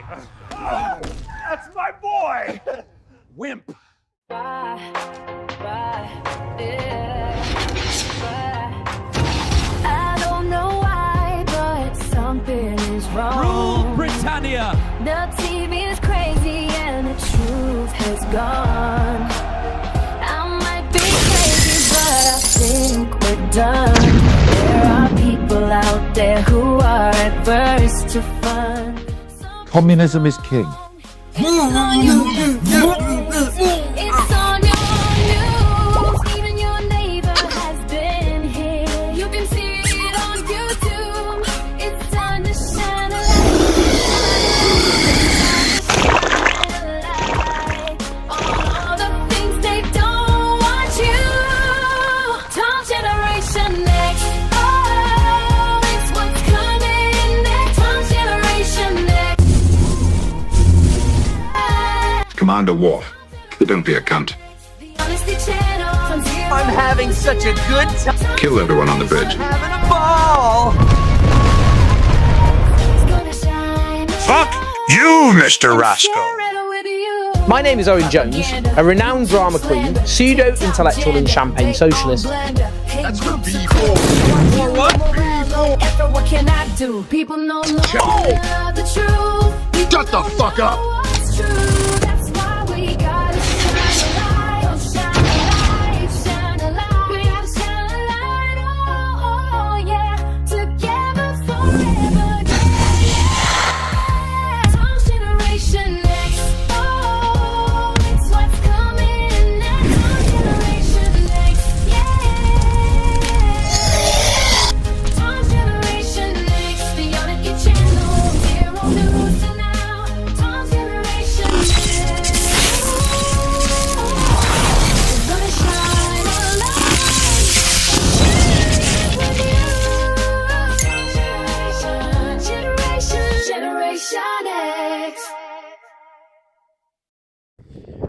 That's my boy! Wimp. I don't know why, but something is wrong. Rule Britannia! The TV is crazy and the truth has gone. I might be crazy, but I think we're done. There are people out there who are adverse to fun. Communism is king. It's on your news. Even your neighbor has been here. You can see it on YouTube. It's time to shine a light. All the things they don't want you. Tom Generation Next. Oh, it's what's coming next. Tom Generation Next. Commander Worf, don't be a cunt. I'm having such a good time. Kill everyone on the bridge. Having a ball. Fuck you, Mr. Rascal. My name is Owen Jones, a renowned drama queen, pseudo-intellectual and champagne socialist. That's for B4. What can I do? People know the truth. Shut the fuck up. What's true? That's why we gotta shine a light. Oh, shine a light, shine a light. We gotta shine a light. Oh, yeah. Together forever. Yeah. Tom Generation Next. Oh, it's what's coming next. Tom Generation Next. Yeah. Tom Generation Next. Beyond it, your channel. Zero news to now. Tom Generation Next. It's gonna shine a light. Generation X.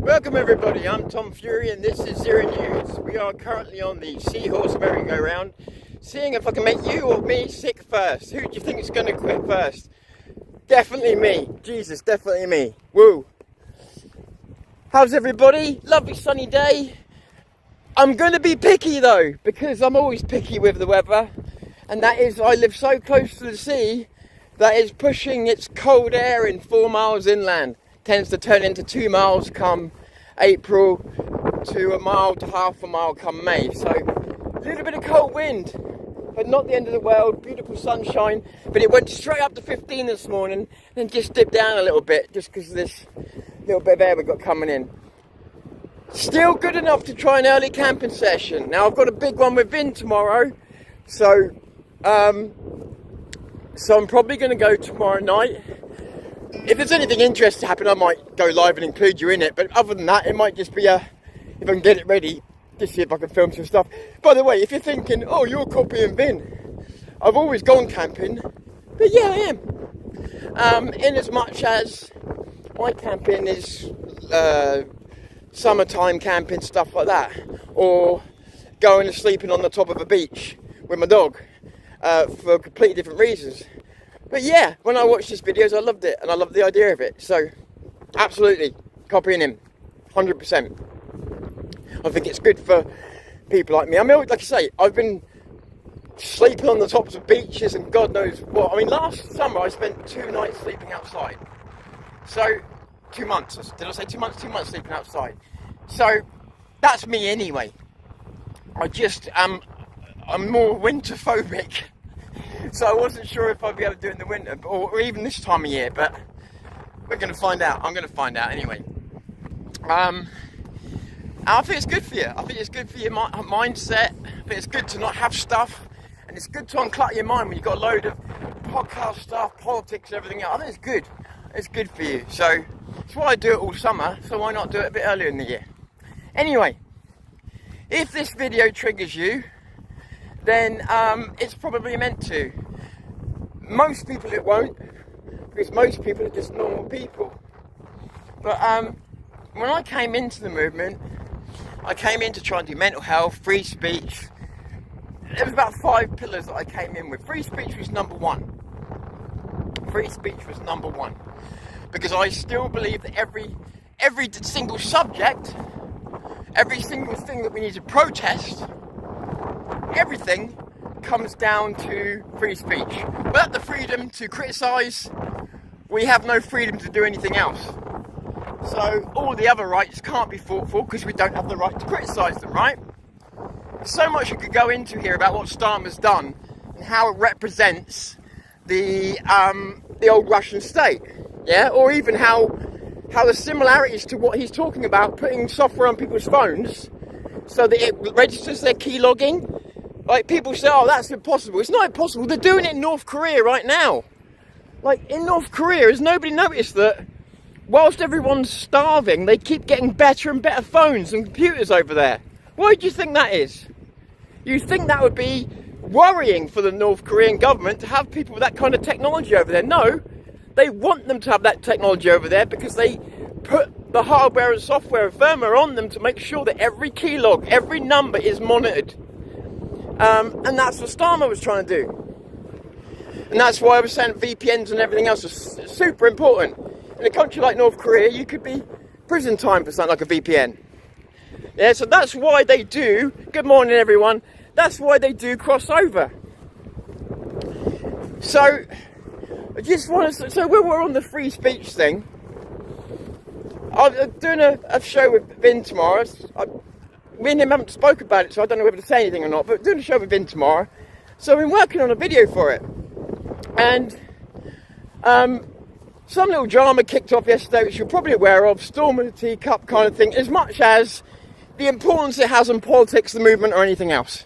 Welcome everybody, I'm Tom Fury and this is Zero News. We are currently on the Seahorse merry-go-round, seeing if I can make you or me sick first. Who do you think is going to quit first? Definitely me. Jesus, definitely me. Woo. How's everybody? Lovely sunny day. I'm going to be picky though, because I'm always picky with the weather. And that is, I live so close to the sea that is pushing its cold air in 4 miles inland. Tends to turn into 2 miles come April, to a mile to half a mile come May. So a little bit of cold wind, but not the end of the world. Beautiful sunshine, but it went straight up to 15 this morning, then just dipped down a little bit just because of this little bit of air we got coming in. Still good enough to try an early camping session. Now I've got a big one with Vin tomorrow, so I'm probably going to go tomorrow night. If there's anything interesting to happen, I might go live and include you in it. But other than that, it might just be if I can get it ready, just see if I can film some stuff. By the way, if you're thinking, oh, you're copying Vin, I've always gone camping, but yeah, I am. In as much as my camping is summertime camping, stuff like that, or going and sleeping on the top of a beach with my dog for completely different reasons. But yeah, when I watched his videos, I loved it, and I loved the idea of it. So, absolutely, copying him, 100%. I think it's good for people like me. I mean, like I say, I've been sleeping on the tops of beaches and God knows what. I mean, last summer I spent 2 nights sleeping outside. So, 2 months. Did I say 2 months? 2 months sleeping outside. So, that's me anyway. I'm more winter phobic. So I wasn't sure if I'd be able to do it in the winter or even this time of year, but we're going to find out. I'm going to find out anyway. I think it's good for you. I think it's good for your mindset. I think it's good to not have stuff, and it's good to unclutter your mind when you've got a load of podcast stuff, politics, everything else. I think it's good. It's good for you. So that's why I do it all summer, so why not do it a bit earlier in the year? Anyway, if this video triggers you, then it's probably meant to. Most people it won't, because most people are just normal people. But when I came into the movement, I came in to try and do mental health, free speech. There was about 5 pillars that I came in with. Free speech was number 1. Free speech was number 1. because I still believe that every single subject, every single thing that we need to protest, everything comes down to free speech. Without the freedom to criticise, we have no freedom to do anything else. So all the other rights can't be fought for because we don't have the right to criticise them, right? So much you could go into here about what Starmer's done and how it represents the old Russian state, yeah, or even how the similarities to what he's talking about, putting software on people's phones so that it registers their key logging. Like, people say, oh, that's impossible. It's not impossible. They're doing it in North Korea right now. Like, in North Korea, has nobody noticed that whilst everyone's starving, they keep getting better and better phones and computers over there? Why do you think that is? You think that would be worrying for the North Korean government to have people with that kind of technology over there? No, they want them to have that technology over there because they put the hardware and software and firmware on them to make sure that every keylog, every number is monitored. And that's what Starmer was trying to do. And that's why I was saying VPNs and everything else is super important. In a country like North Korea, you could be prison time for something like a VPN. Yeah, so that's why they do, good morning everyone, that's why they do crossover. So, I just want to, so when we're on the free speech thing, I'm doing a show with Vin tomorrow. Me and him haven't spoke about it, so I don't know whether to say anything or not, but doing a show with Vin tomorrow. So I've been working on a video for it. And some little drama kicked off yesterday, which you're probably aware of, storm of the teacup kind of thing, as much as the importance it has on politics, the movement, or anything else.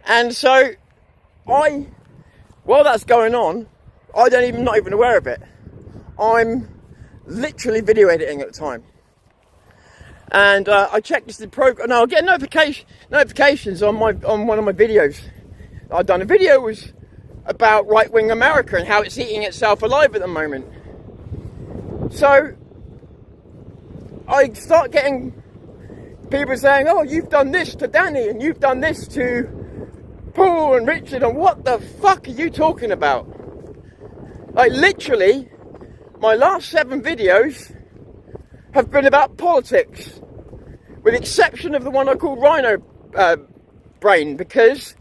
And so, while that's going on, not even aware of it. I'm literally video editing at the time. And I checked this the program. Now I get notifications on one of my videos. I've done a video was about right-wing America and how it's eating itself alive at the moment. So I start getting people saying, "Oh, you've done this to Danny and you've done this to Paul and Richard," and what the fuck are you talking about? Like, literally, my last 7 videos have been about politics, with the exception of the one I call Rhino Brain, because,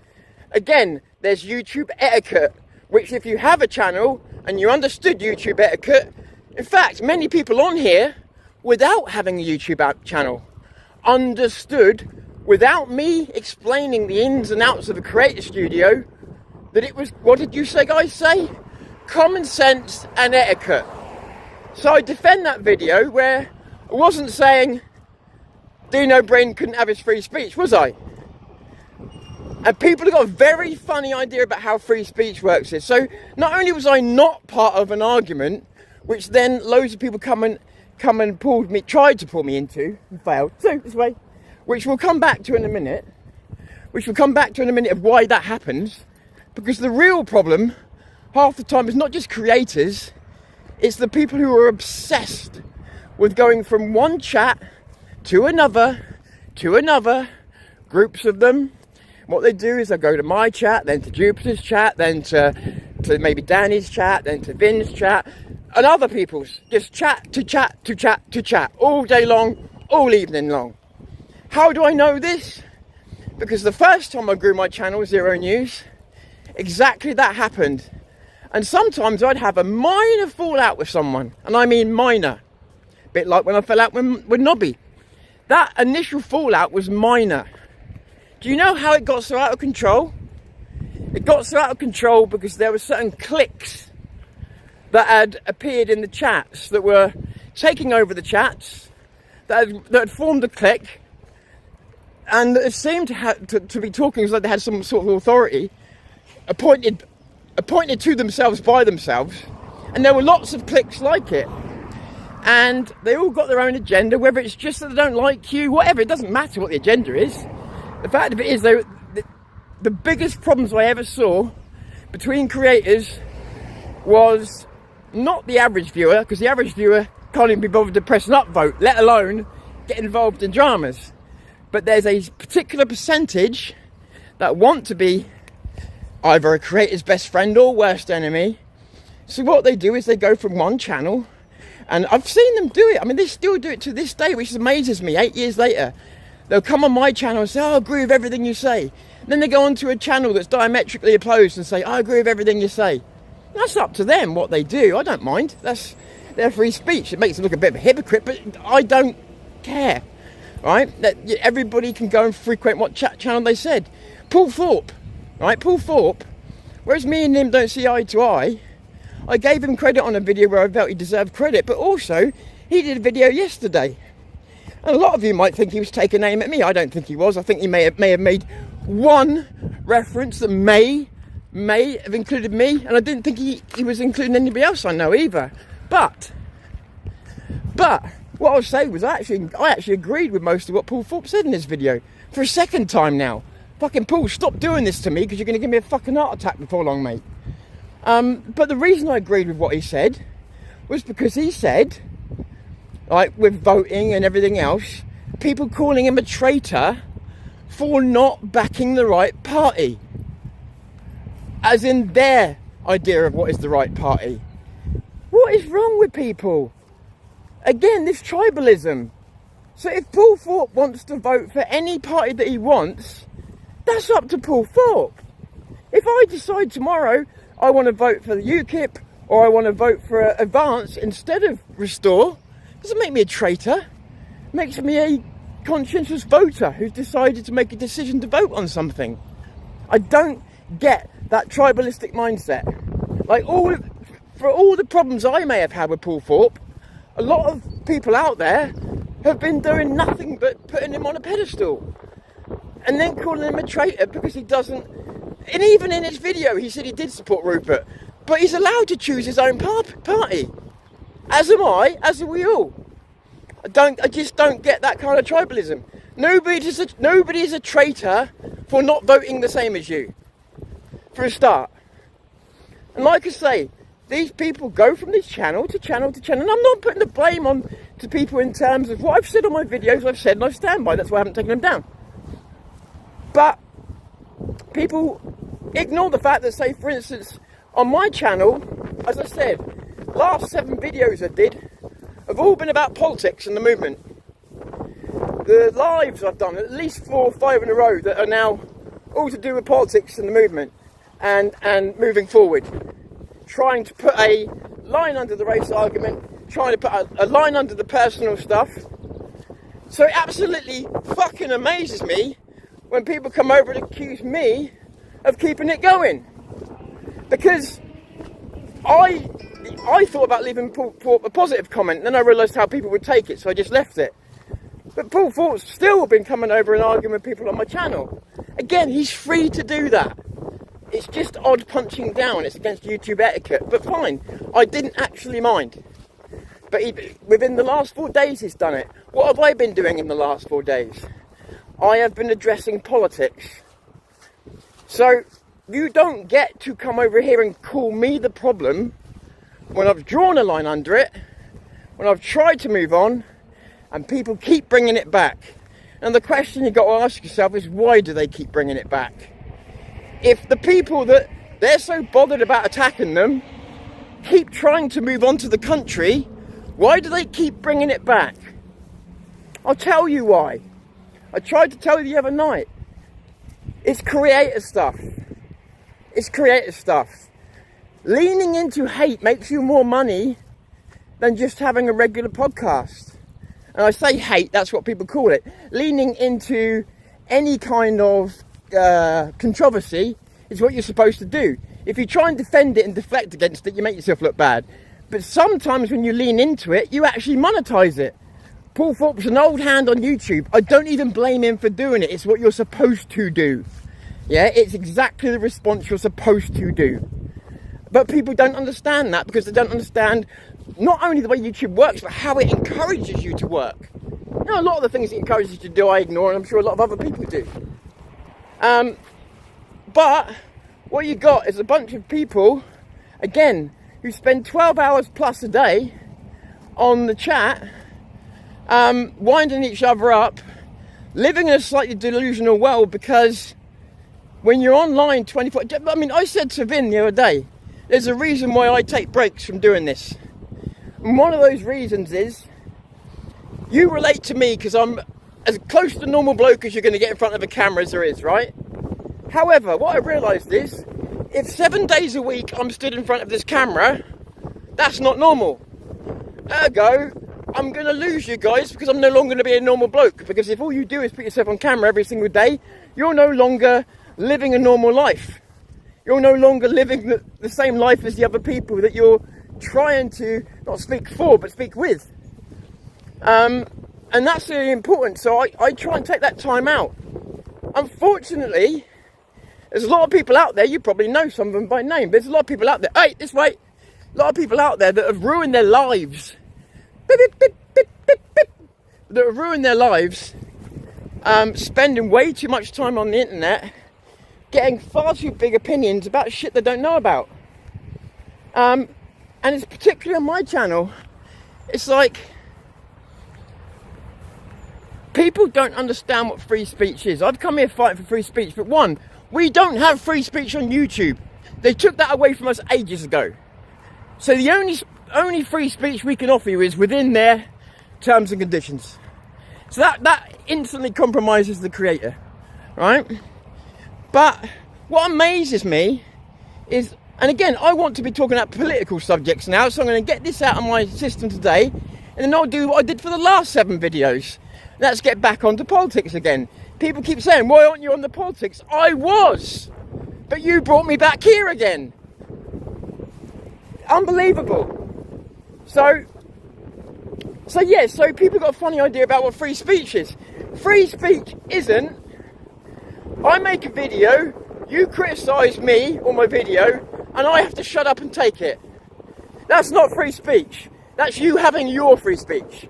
again, there's YouTube etiquette, which if you have a channel and you understood YouTube etiquette, in fact, many people on here, without having a YouTube channel, understood, without me explaining the ins and outs of a creator studio, that it was, what did you say, guys say? Common sense and etiquette. So I defend that video where I wasn't saying Dino Brain couldn't have his free speech, was I? And people have got a very funny idea about how free speech works here. So not only was I not part of an argument, which then loads of people come and tried to pull me into and failed. So this way, which we'll come back to in a minute. Of why that happens. Because the real problem, half the time, is not just creators, it's the people who are obsessed with going from one chat to another, groups of them. What they do is they go to my chat, then to Jupiter's chat, then to maybe Danny's chat, then to Vin's chat, and other people's. Just chat, all day long, all evening long. How do I know this? Because the first time I grew my channel, Zero News, exactly that happened. And sometimes I'd have a minor fallout with someone, and I mean minor. A bit like when I fell out with Nobby. That initial fallout was minor. Do you know how it got so out of control? It got so out of control because there were certain cliques that had appeared in the chats that were taking over the chats, that had formed a clique, and that seemed to be talking as though they had some sort of authority, appointed to themselves by themselves, and there were lots of cliques like it. And they all got their own agenda, whether it's just that they don't like you, whatever, it doesn't matter what the agenda is. The fact of it is, the biggest problems I ever saw between creators was not the average viewer, because the average viewer can't even be bothered to press an upvote, let alone get involved in dramas. But there's a particular percentage that want to be either a creator's best friend or worst enemy. So what they do is they go from one channel And I've seen them do it. I mean, they still do it to this day, which amazes me. 8 years later, they'll come on my channel and say, oh, I agree with everything you say. Then they go onto a channel that's diametrically opposed and say, I agree with everything you say. That's up to them, what they do. I don't mind. That's their free speech. It makes them look a bit of a hypocrite, but I don't care, right? That everybody can go and frequent what channel they said. Paul Thorpe, right? Paul Thorpe, whereas me and him don't see eye to eye, I gave him credit on a video where I felt he deserved credit, but also he did a video yesterday. And a lot of you might think he was taking aim at me. I don't think he was. I think he may have made one reference that may have included me, and I didn't think he was including anybody else I know either. But what I was saying was I actually agreed with most of what Paul Thorpe said in this video for a second time now. Fucking Paul, stop doing this to me because you're going to give me a fucking heart attack before long, mate. But the reason I agreed with what he said was because he said, like with voting and everything else, people calling him a traitor for not backing the right party. As in their idea of what is the right party. What is wrong with people? Again, this tribalism. So if Paul Thorpe wants to vote for any party that he wants, that's up to Paul Thorpe. If I decide tomorrow I want to vote for the UKIP or I want to vote for Advance instead of Restore, doesn't make me a traitor. It makes me a conscientious voter who's decided to make a decision to vote on something. I don't get that tribalistic mindset. Like for all the problems I may have had with Paul Thorpe, a lot of people out there have been doing nothing but putting him on a pedestal and then calling him a traitor because he doesn't. And even in his video he said he did support Rupert, but he's allowed to choose his own party, as am I, as are we all. I just don't get that kind of tribalism. Nobody is a traitor for not voting the same as you, for a start. And like I say, these people go from this channel to channel to channel, and I'm not putting the blame on to people in terms of what I've said on my videos. I've said and I stand by. That's why I haven't taken them down. But people ignore the fact that, say for instance, on my channel, as I said, last 7 videos I did have all been about politics and the movement. The lives I've done, at least 4 or 5 in a row, that are now all to do with politics and the movement and moving forward. Trying to put a line under the race argument, trying to put a line under the personal stuff. So it absolutely fucking amazes me when people come over and accuse me of keeping it going. Because I thought about leaving Paul Thorpe a positive comment, then I realised how people would take it, so I just left it. But Paul Thorpe's still been coming over and arguing with people on my channel. Again, he's free to do that. It's just odd punching down. It's against YouTube etiquette. But fine, I didn't actually mind. But within the last 4 days he's done it. What have I been doing in the last 4 days? I have been addressing politics. So you don't get to come over here and call me the problem when I've drawn a line under it, when I've tried to move on, and people keep bringing it back. And the question you've got to ask yourself is, why do they keep bringing it back? If the people that they're so bothered about attacking them keep trying to move on to the country, why do they keep bringing it back? I'll tell you why. I tried to tell you the other night. It's creator stuff. It's creator stuff. Leaning into hate makes you more money than just having a regular podcast. And I say hate, that's what people call it. Leaning into any kind of controversy is what you're supposed to do. If you try and defend it and deflect against it, you make yourself look bad. But sometimes when you lean into it, you actually monetize it. Paul Thorpe's an old hand on YouTube. I don't even blame him for doing it. It's what you're supposed to do. Yeah, it's exactly the response you're supposed to do. But people don't understand that because they don't understand not only the way YouTube works, but how it encourages you to work. You know, a lot of the things it encourages you to do, I ignore, and I'm sure a lot of other people do. But what you got is a bunch of people, again, who spend 12 hours plus a day on the chat, winding each other up, living in a slightly delusional world, because when you're online 24... I mean, I said to Vin the other day, there's a reason why I take breaks from doing this. And one of those reasons is you relate to me because I'm as close to normal bloke as you're going to get in front of a camera as there is, right? However, what I realised is, if 7 days a week I'm stood in front of this camera, that's not normal. Ergo, I'm going to lose you guys because I'm no longer going to be a normal bloke. Because if all you do is put yourself on camera every single day, you're no longer living a normal life. You're no longer living the same life as the other people that you're trying to not speak for, but speak with. And that's really important. So I try and take that time out. Unfortunately, there's a lot of people out there, you probably know some of them by name, but there's a lot of people out there, hey, this way, a lot of people out there that have ruined their lives. Beep, beep, beep, beep, beep, beep, that have ruined their lives, spending way too much time on the internet, getting far too big opinions about shit they don't know about. And it's particularly on my channel, it's like, people don't understand what free speech is. I've come here fighting for free speech, but one, we don't have free speech on YouTube. They took that away from us ages ago. So the only free speech we can offer you is within their terms and conditions. So that instantly compromises the creator, right? But what amazes me is, and again, I want to be talking about political subjects now, so I'm going to get this out of my system today, and then I'll do what I did for the last 7 videos. Let's get back onto politics again. People keep saying, why aren't you on the politics? I was, but you brought me back here again. Unbelievable. So people got a funny idea about what free speech is. Free speech isn't, I make a video, you criticise me or my video, and I have to shut up and take it. That's not free speech. That's you having your free speech.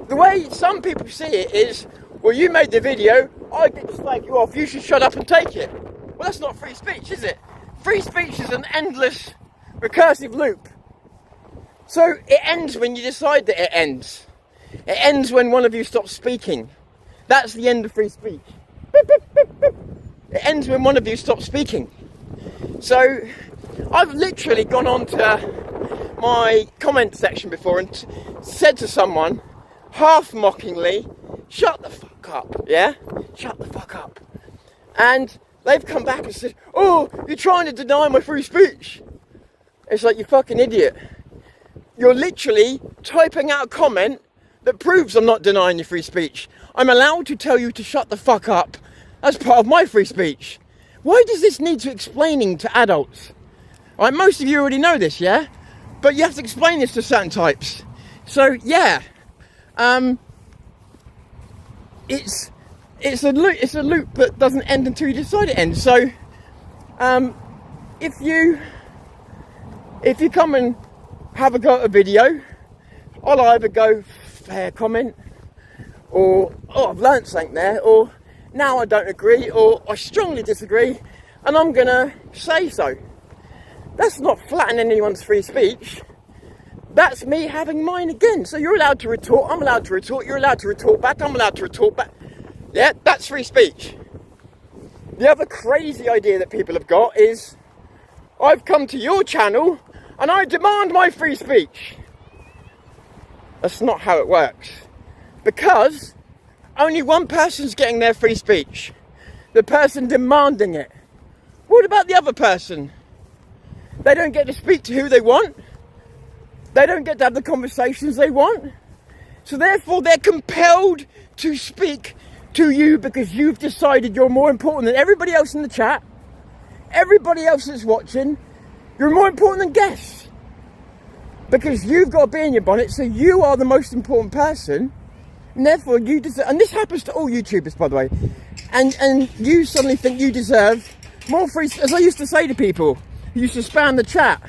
The way some people see it is, well, you made the video, I get to slag you off, you should shut up and take it. Well, that's not free speech, is it? Free speech is an endless, recursive loop. So it ends when you decide that it ends. It ends when one of you stops speaking. That's the end of free speech. Beep, beep, beep, beep. It ends when one of you stops speaking. So I've literally gone on to my comment section before and said to someone, half mockingly, shut the fuck up, yeah? Shut the fuck up. And they've come back and said, oh, you're trying to deny my free speech. It's like, you fucking idiot. You're literally typing out a comment that proves I'm not denying your free speech. I'm allowed to tell you to shut the fuck up as part of my free speech. Why does this need to explaining to adults? All right, most of you already know this, yeah? But you have to explain this to certain types. So, yeah. It's a loop that doesn't end until you decide it ends. So, if you come and have a go at a video, I'll either go fair comment, or oh, I've learnt something there, or now I don't agree, or I strongly disagree, and I'm gonna say so. That's not flattening anyone's free speech. That's me having mine again. So you're allowed to retort, I'm allowed to retort, you're allowed to retort back, I'm allowed to retort back. Yeah, that's free speech. The other crazy idea that people have got is, I've come to your channel and I demand my free speech. That's not how it works. Because only one person's getting their free speech. The person demanding it. What about the other person? They don't get to speak to who they want. They don't get to have the conversations they want. So therefore they're compelled to speak to you because you've decided you're more important than everybody else in the chat. Everybody else that's watching, you're more important than guests. Because you've got to be in your bonnet, so you are the most important person. And therefore you deserve, and this happens to all YouTubers, by the way. And you suddenly think you deserve more free, as I used to say to people who used to spam the chat.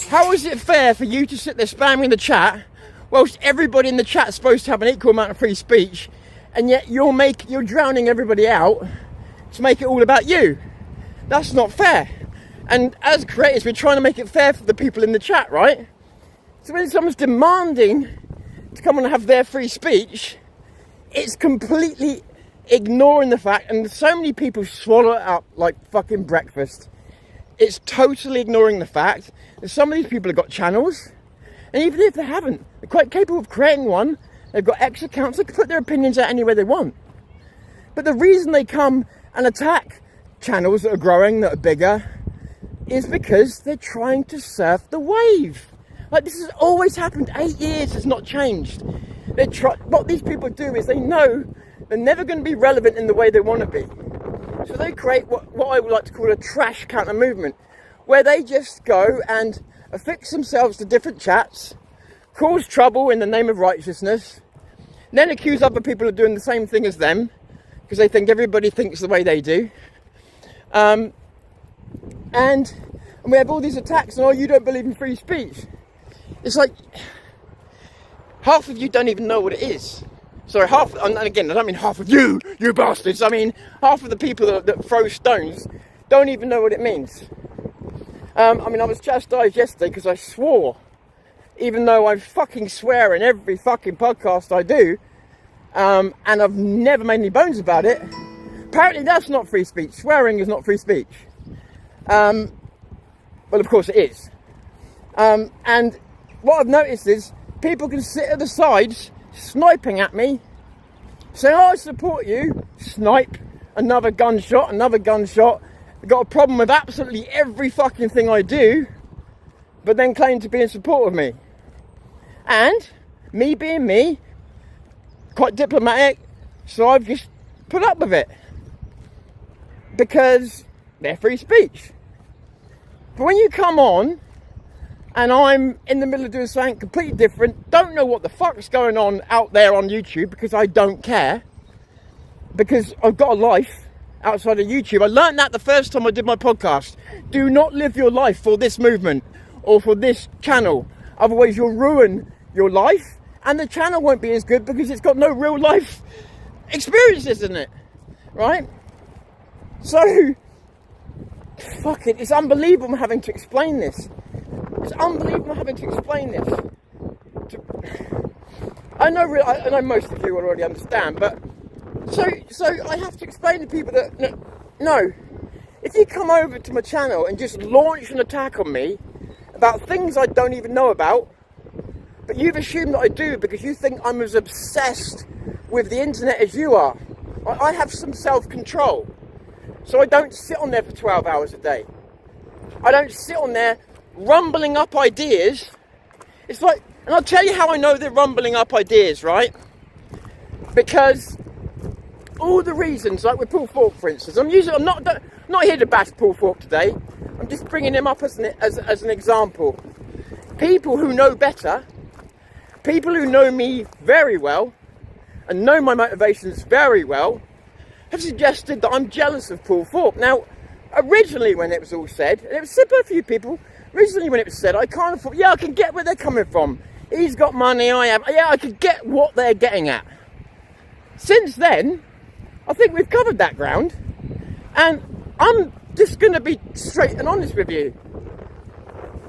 How is it fair for you to sit there spamming the chat whilst everybody in the chat is supposed to have an equal amount of free speech, and yet you're drowning everybody out to make it all about you? That's not fair. And as creators, we're trying to make it fair for the people in the chat, right? So when someone's demanding to come and have their free speech, it's completely ignoring the fact, and so many people swallow it up like fucking breakfast. It's totally ignoring the fact that some of these people have got channels, And even if they haven't, they're quite capable of creating one. They've got X accounts, they can put their opinions out anywhere they want. But the reason they come and attack channels that are growing, that are bigger, is because they're trying to surf the wave. Like, this has always happened. 8 years has not changed. What these people do is they know they're never going to be relevant in the way they want to be. So they create what I would like to call a trash counter movement, where they just go and affix themselves to different chats, cause trouble in the name of righteousness, then accuse other people of doing the same thing as them, because they think everybody thinks the way they do. And we have all these attacks, and, oh, you don't believe in free speech. It's like, half of you don't even know what it is. Sorry, and again, I don't mean half of you bastards. I mean, half of the people that throw stones don't even know what it means. I mean, I was chastised yesterday because I swore, even though I fucking swear in every fucking podcast I do, and I've never made any bones about it. Apparently that's not free speech. Swearing is not free speech. Well, of course it is. And what I've noticed is people can sit at the sides sniping at me, saying, oh, I support you, snipe, another gunshot. I've got a problem with absolutely every fucking thing I do, but then claim to be in support of me. And me being me, quite diplomatic, so I've just put up with it, because they're free speech. But when you come on and I'm in the middle of doing something completely different, don't know what the fuck's going on out there on YouTube, because I don't care, because I've got a life outside of YouTube. I learned that the first time I did my podcast. Do not live your life for this movement or for this channel, otherwise you'll ruin your life, and the channel won't be as good because it's got no real life experiences in it, right? So, fuck it, it's unbelievable I'm having to explain this. It's unbelievable having to explain this. I know most of you already understand, but so I have to explain to people that no, if you come over to my channel and just launch an attack on me about things I don't even know about, but you've assumed that I do because you think I'm as obsessed with the internet as you are. I have some self-control, so I don't sit on there for 12 hours a day. I don't sit on there rumbling up ideas. It's like, and I'll tell you how I know they're rumbling up ideas, right? Because all the reasons, like with Paul Falk, for instance, I'm not here to bash Paul Falk today. I'm just bringing him up as an example. People who know better, people who know me very well and know my motivations very well, have suggested that I'm jealous of Paul Falk. Now, originally when it was all said, and it was said by a few people, originally when it was said, I kind of thought, yeah, I can get where they're coming from. He's got money, I have. Yeah, I could get what they're getting at. Since then, I think we've covered that ground. And I'm just going to be straight and honest with you.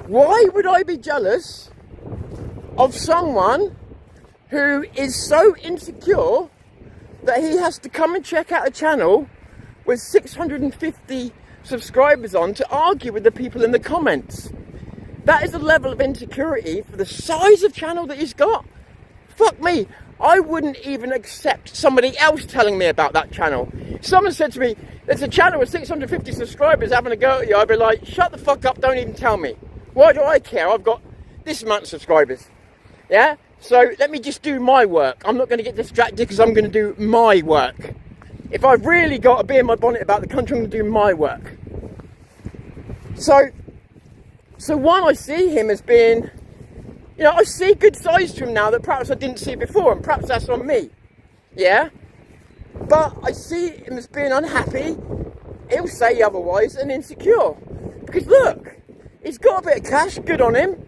Why would I be jealous of someone who is so insecure that he has to come and check out a channel with 650 subscribers on to argue with the people in the comments? That is the level of insecurity for the size of channel that he's got. Fuck me, I wouldn't even accept somebody else telling me about that channel. If someone said to me, there's a channel with 650 subscribers having a go at you, I'd be like, shut the fuck up, don't even tell me. Why do I care? I've got this amount of subscribers. Yeah? So let me just do my work. I'm not going to get distracted because I'm going to do my work. If I've really got a bee in my bonnet about the country, I'm going to do my work. So one, I see him as being, you know, I see good sides to him now that perhaps I didn't see before, and perhaps that's on me. Yeah? But I see him as being unhappy, he'll say otherwise, and insecure. Because look, he's got a bit of cash, good on him.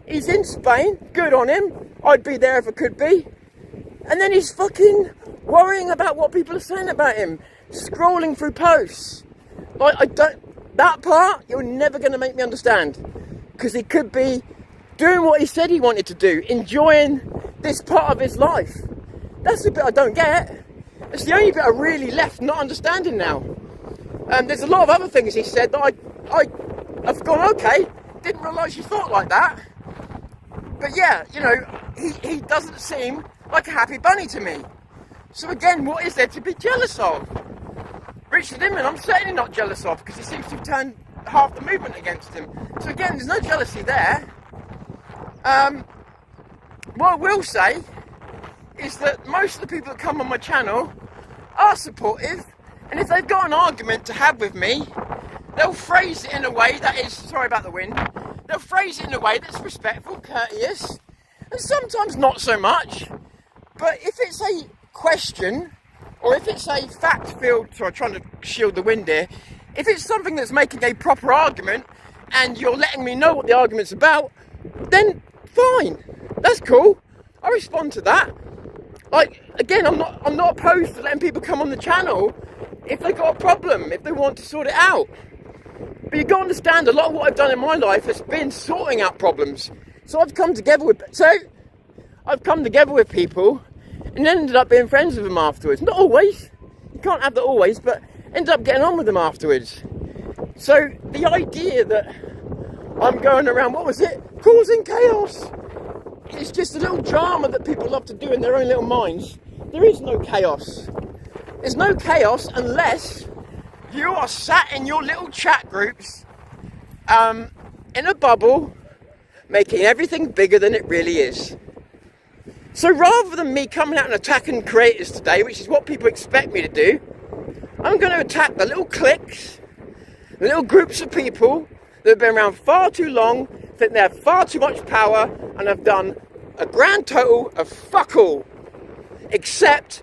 He's in Spain, good on him. I'd be there if I could be. And then he's fucking worrying about what people are saying about him, scrolling through posts. Like, that part, you're never going to make me understand. Because he could be doing what he said he wanted to do, enjoying this part of his life. That's the bit I don't get. It's the only bit I really left not understanding now. There's a lot of other things he said that I've gone, okay, didn't realise you thought like that. But yeah, you know, he doesn't seem like a happy bunny to me. So again, what is there to be jealous of? Richard Inman, I'm certainly not jealous of, because he seems to have turned half the movement against him. So again, there's no jealousy there. What I will say is that most of the people that come on my channel are supportive, and if they've got an argument to have with me, they'll phrase it in a way that is, sorry about the wind, they'll phrase it in a way that's respectful, courteous, and sometimes not so much. But if it's a question, or if it's a fact-filled, sorry, I'm trying to shield the wind here, if it's something that's making a proper argument, and you're letting me know what the argument's about, then fine, that's cool, I respond to that. Like, again, I'm not opposed to letting people come on the channel if they've got a problem, if they want to sort it out. But you've got to understand, a lot of what I've done in my life has been sorting out problems. So I've come together with people and ended up being friends with them afterwards. Not always, you can't have that always, but ended up getting on with them afterwards. So the idea that I'm going around, what was it, causing chaos, it's just a little drama that people love to do in their own little minds. There is no chaos. There's no chaos unless you are sat in your little chat groups in a bubble, making everything bigger than it really is. So rather than me coming out and attacking creators today, which is what people expect me to do, I'm going to attack the little cliques, the little groups of people that have been around far too long, think they have far too much power, and have done a grand total of fuck all, except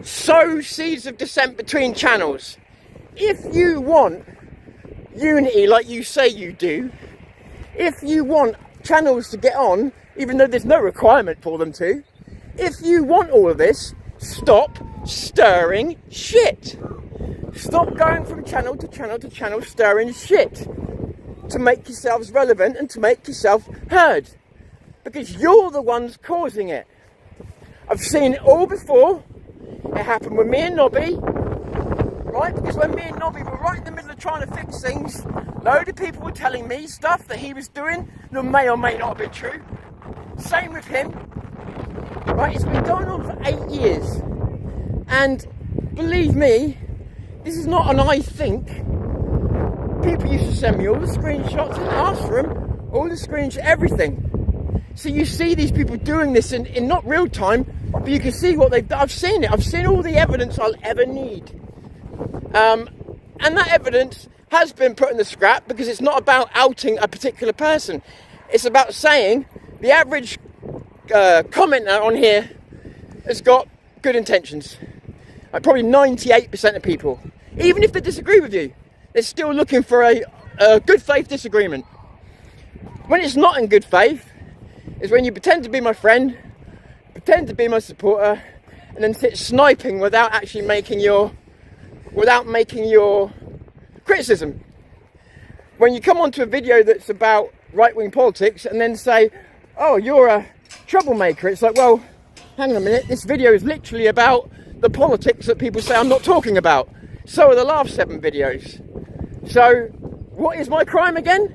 sow seeds of dissent between channels. If you want unity like you say you do, if you want channels to get on, even though there's no requirement for them to, if you want all of this, stop stirring shit. Stop going from channel to channel to channel stirring shit to make yourselves relevant and to make yourself heard, because you're the ones causing it. I've seen it all before. It happened with me and Nobby, right? Because when me and Nobby were right in the middle of trying to fix things, a load of people were telling me stuff that he was doing that may or may not have been true. Same with him, right? It's been going on for 8 years, and believe me, this is not an I think. People used to send me all the screenshots and ask for them, all the screenshots, everything. So you see these people doing this in not real time, but you can see what they've done. I've seen it. I've seen all the evidence I'll ever need. And that evidence has been put in the scrap because it's not about outing a particular person. It's about saying the average commenter on here has got good intentions. Like probably 98% of people, even if they disagree with you, they're still looking for a good faith disagreement. When it's not in good faith is when you pretend to be my friend, pretend to be my supporter, and then sit sniping without actually making your criticism. When you come onto a video that's about right-wing politics and then say, oh, you're a troublemaker, it's like, well, hang on a minute, this video is literally about the politics that people say I'm not talking about. So are the last 7 videos. So, what is my crime again?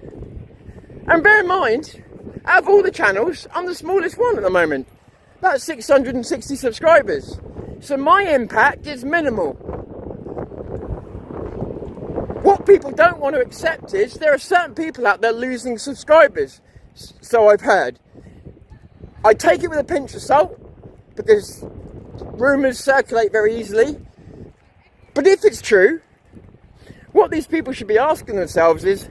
And bear in mind, out of all the channels, I'm the smallest one at the moment. That's 660 subscribers. So my impact is minimal. What people don't want to accept is there are certain people out there losing subscribers. So I've heard. I take it with a pinch of salt because rumours circulate very easily. But if it's true, what these people should be asking themselves is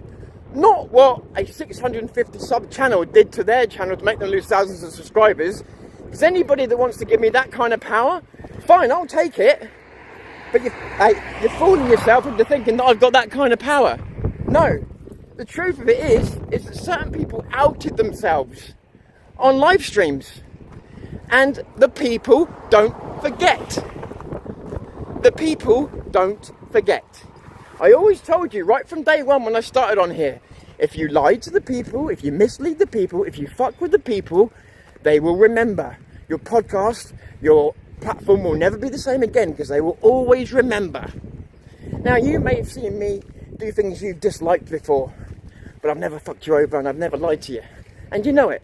not what a 650 sub channel did to their channel to make them lose thousands of subscribers. Because anybody that wants to give me that kind of power, fine, I'll take it. But you're fooling yourself into thinking that I've got that kind of power. No, the truth of it is that certain people outed themselves on live streams. And the people don't forget. The people don't forget. I always told you right from day one when I started on here, if you lie to the people, if you mislead the people, if you fuck with the people, they will remember. Your podcast, your platform will never be the same again because they will always remember. Now, you may have seen me do things you've disliked before, but I've never fucked you over and I've never lied to you. And you know it.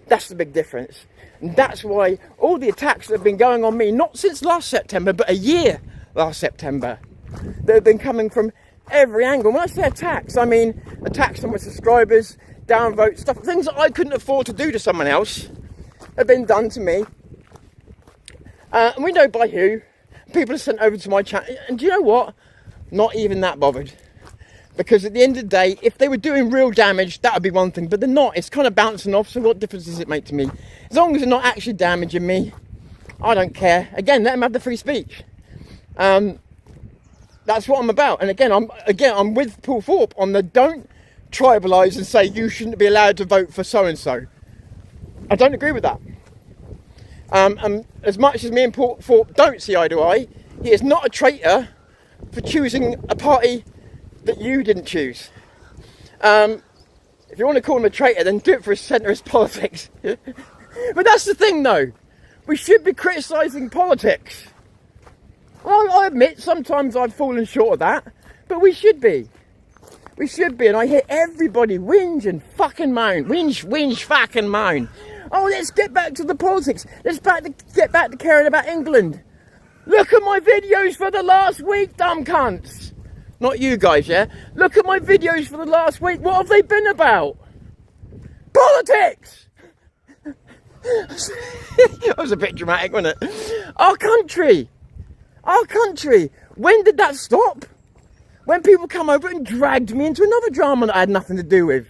That's the big difference. And that's why all the attacks that have been going on me, not since last September, but a year last September, that have been coming from every angle. When I say attacks, I mean attacks on my subscribers, downvotes, stuff, things that I couldn't afford to do to someone else have been done to me. And we know by who. People are sent over to my chat. And do you know what? Not even that bothered. Because at the end of the day, if they were doing real damage, that would be one thing. But they're not. It's kind of bouncing off. So what difference does it make to me? As long as they're not actually damaging me, I don't care. Again, let them have the free speech. That's what I'm about. And again, I'm with Paul Thorpe on the don't tribalise and say you shouldn't be allowed to vote for so-and-so. I don't agree with that. And as much as me and Paul Thorpe don't see eye to eye, he is not a traitor for choosing a party that you didn't choose. If you want to call him a traitor, then do it for his centrist politics. But that's the thing, though. We should be criticising politics. Well, I admit sometimes I've fallen short of that, but we should be. We should be, and I hear everybody whinge and fucking moan. Whinge, fucking moan. Oh, let's get back to the politics. Let's get back to caring about England. Look at my videos for the last week, dumb cunts. Not you guys, yeah? Look at my videos for the last week. What have they been about? Politics! That was a bit dramatic, wasn't it? Our country. When did that stop? When people come over and dragged me into another drama that I had nothing to do with.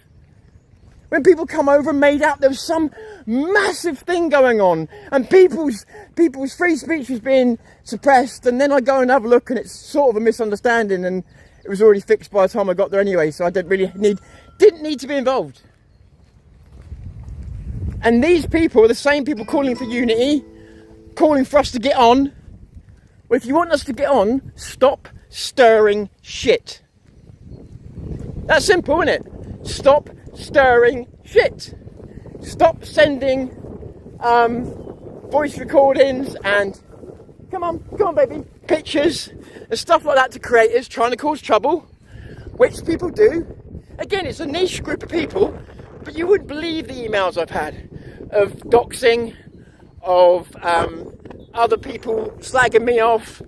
When people come over and made out there was some massive thing going on and people's free speech was being suppressed, and then I go and have a look and it's sort of a misunderstanding and it was already fixed by the time I got there anyway, so I didn't need to be involved. And these people are the same people calling for unity, calling for us to get on. Well, if you want us to get on, stop stirring shit. That's simple, isn't it? Stop stirring shit. Stop sending voice recordings and come on baby, pictures and stuff like that to creators trying to cause trouble, which people do. Again, it's a niche group of people, but you wouldn't believe the emails I've had of doxing, of other people slagging me off.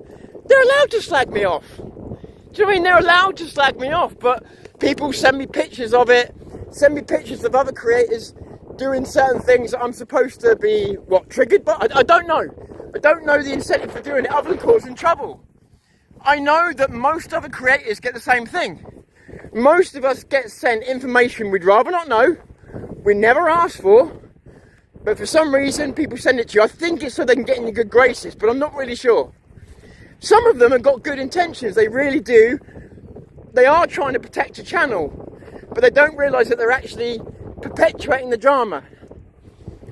They're allowed to slag me off. Do you know what I mean? They're allowed to slag me off, but people send me pictures of it, send me pictures of other creators doing certain things that I'm supposed to be, triggered by? I don't know. I don't know the incentive for doing it other than causing trouble. I know that most other creators get the same thing. Most of us get sent information we'd rather not know, we never asked for, but for some reason people send it to you. I think it's so they can get in your good graces, but I'm not really sure. Some of them have got good intentions, they really do. They are trying to protect your channel, but they don't realise that they're actually perpetuating the drama.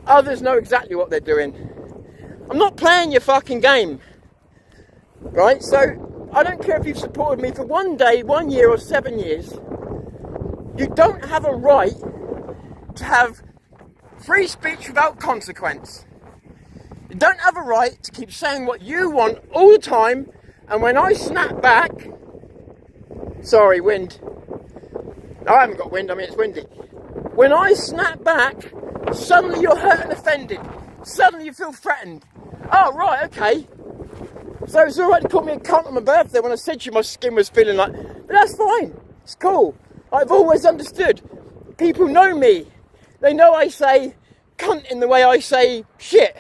Others know exactly what they're doing. I'm not playing your fucking game, right? So I don't care if you've supported me for 1 day, 1 year or 7 years. You don't have a right to have free speech without consequence. You don't have a right to keep saying what you want all the time, and when I snap back, sorry, wind. I haven't got wind, I mean it's windy. When I snap back, suddenly you're hurt and offended. Suddenly you feel threatened. Oh, right, okay. So it's alright to call me a cunt on my birthday when I said to you my skin was feeling like... But that's fine. It's cool. I've always understood. People know me. They know I say cunt in the way I say shit.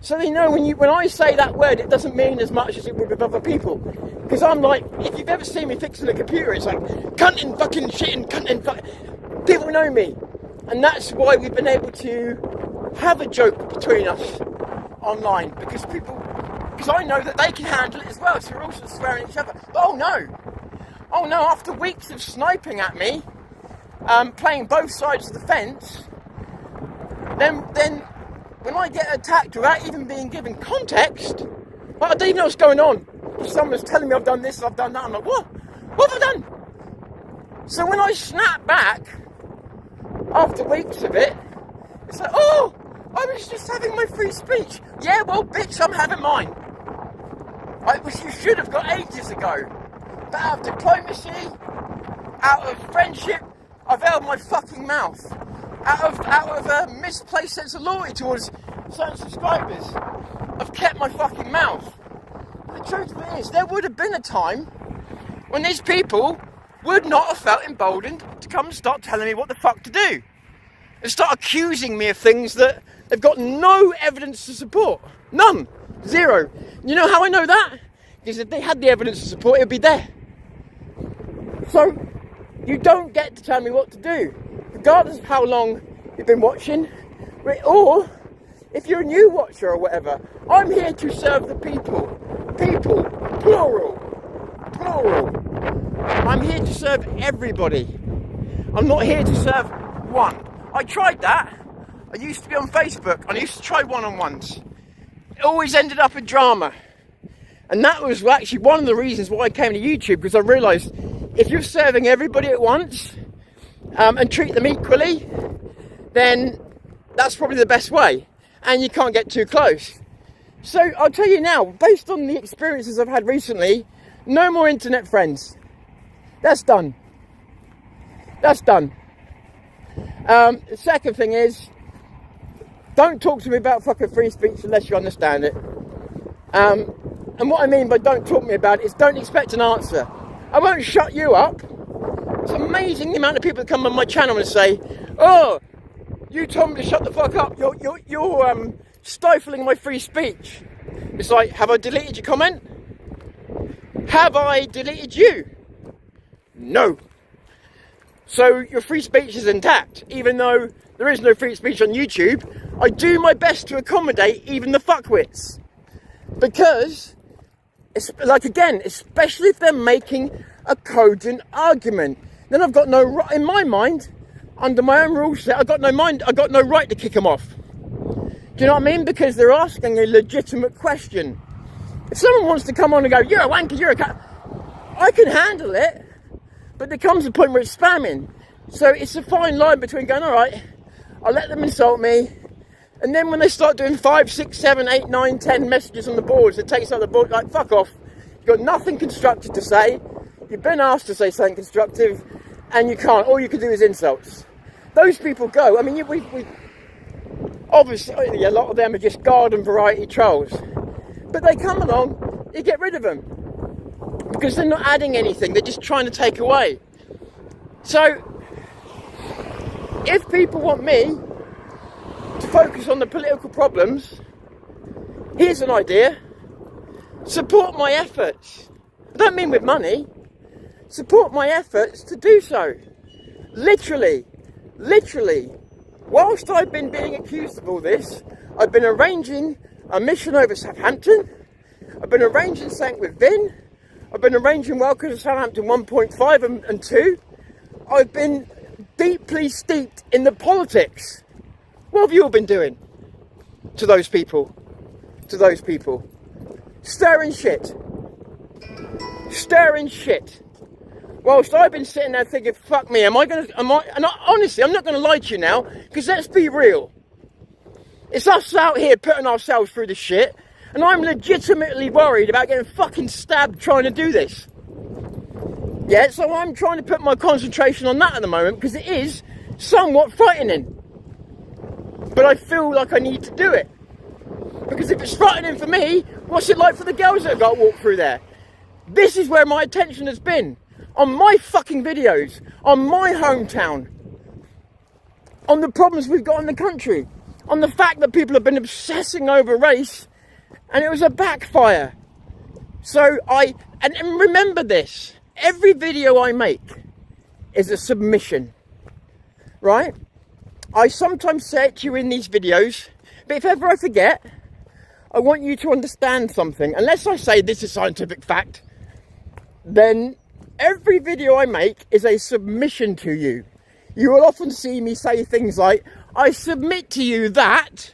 So they know when I say that word, it doesn't mean as much as it would with other people. Because I'm like, if you've ever seen me fixing a computer, it's like cunting, fucking shitting, cunting, fucking... People know me. And that's why we've been able to have a joke between us online. Because I know that they can handle it as well. So we're also swearing at each other. But oh no, after weeks of sniping at me, playing both sides of the fence, then when I get attacked without even being given context, I don't even know what's going on. If someone's telling me I've done this, I've done that, I'm like, what? What have I done? So when I snap back, after weeks of it, it's like, oh, I was just having my free speech. Yeah, well, bitch, I'm having mine. Which you should have got ages ago. But out of diplomacy, out of friendship, I've held my fucking mouth. out of a misplaced sense of loyalty towards certain subscribers, I've kept my fucking mouth. The truth of it is, there would have been a time when these people would not have felt emboldened to come and start telling me what the fuck to do. And start accusing me of things that they've got no evidence to support. None. Zero. You know how I know that? Because if they had the evidence to support it, would be there. So, you don't get to tell me what to do, regardless of how long you've been watching, or if you're a new watcher or whatever. I'm here to serve the people. People, plural. I'm here to serve everybody. I'm not here to serve one. I tried that. I used to be on Facebook. I used to try one-on-ones. It always ended up in drama. And that was actually one of the reasons why I came to YouTube, because I realised if you're serving everybody at once and treat them equally, then that's probably the best way. And you can't get too close. So I'll tell you now, based on the experiences I've had recently, no more internet friends. That's done. That's done. The second thing is, don't talk to me about fucking free speech unless you understand it. And what I mean by don't talk to me about it is don't expect an answer. I won't shut you up. It's amazing the amount of people that come on my channel and say, oh, you told me to shut the fuck up. You're stifling my free speech. It's like, have I deleted your comment? Have I deleted you? No. So your free speech is intact, even though there is no free speech on YouTube. I do my best to accommodate even the fuckwits, because it's like, again, especially if they're making a cogent argument, then I've got no right, in my mind, under my own rule set, I've got no right to kick them off. Do you know what I mean? Because they're asking a legitimate question. If someone wants to come on and go, you're a wanker, you're a cat, I can handle it, but there comes a point where it's spamming. So it's a fine line between going, all right, I'll let them insult me, and then when they start doing 5, 6, 7, 8, 9, 10 messages on the boards, it takes out the board, like, fuck off. You've got nothing constructive to say, you've been asked to say something constructive, and you can't. All you can do is insults. Those people go. I mean, we obviously, a lot of them are just garden variety trolls. But they come along, you get rid of them. Because they're not adding anything, they're just trying to take away. So, if people want me to focus on the political problems, here's an idea. Support my efforts. I don't mean with money. Support my efforts to do so. Literally. Whilst I've been being accused of all this, I've been arranging a mission over Southampton. I've been arranging something with Vin. I've been arranging Welcome to Southampton 1.5 and 2. I've been deeply steeped in the politics. What have you all been doing to those people? Stirring shit. Whilst I've been sitting there thinking, fuck me, honestly, I'm not going to lie to you now, because let's be real. It's us out here putting ourselves through the shit, and I'm legitimately worried about getting fucking stabbed trying to do this. Yeah, so I'm trying to put my concentration on that at the moment, because it is somewhat frightening. But I feel like I need to do it. Because if it's frightening for me, what's it like for the girls that have got to walk through there? This is where my attention has been. On my fucking videos. On my hometown. On the problems we've got in the country. On the fact that people have been obsessing over race. And it was a backfire. So and remember this. Every video I make is a submission. Right? I sometimes say it to you in these videos. But if ever I forget, I want you to understand something. Unless I say this is scientific fact, then every video I make is a submission to you. You will often see me say things like, I submit to you that.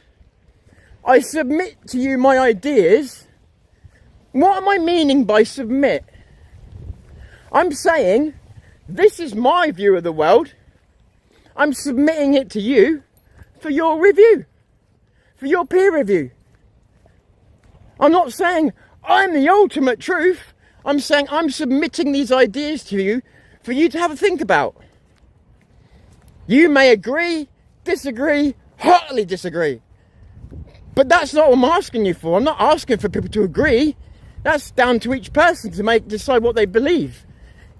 I submit to you my ideas. What am I meaning by submit? I'm saying, this is my view of the world. I'm submitting it to you for your review. For your peer review. I'm not saying I'm the ultimate truth. I'm saying I'm submitting these ideas to you for you to have a think about. You may agree, disagree, heartily disagree. But that's not what I'm asking you for. I'm not asking for people to agree. That's down to each person to decide what they believe.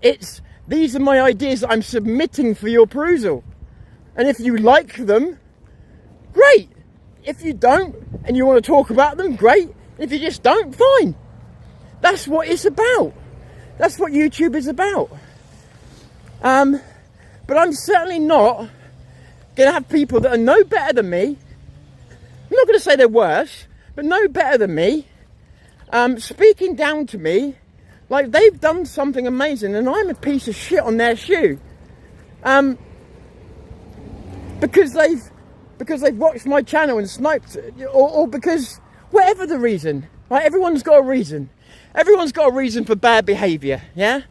These are my ideas that I'm submitting for your perusal. And if you like them, great. If you don't, and you want to talk about them, great. If you just don't, fine. That's what it's about. That's what YouTube is about. But I'm certainly not going to have people that are no better than me. I'm not going to say they're worse, but no better than me, speaking down to me like they've done something amazing and I'm a piece of shit on their shoe. Because they've watched my channel and sniped it, or because whatever the reason. Right? Everyone's got a reason. Everyone's got a reason for bad behaviour, yeah?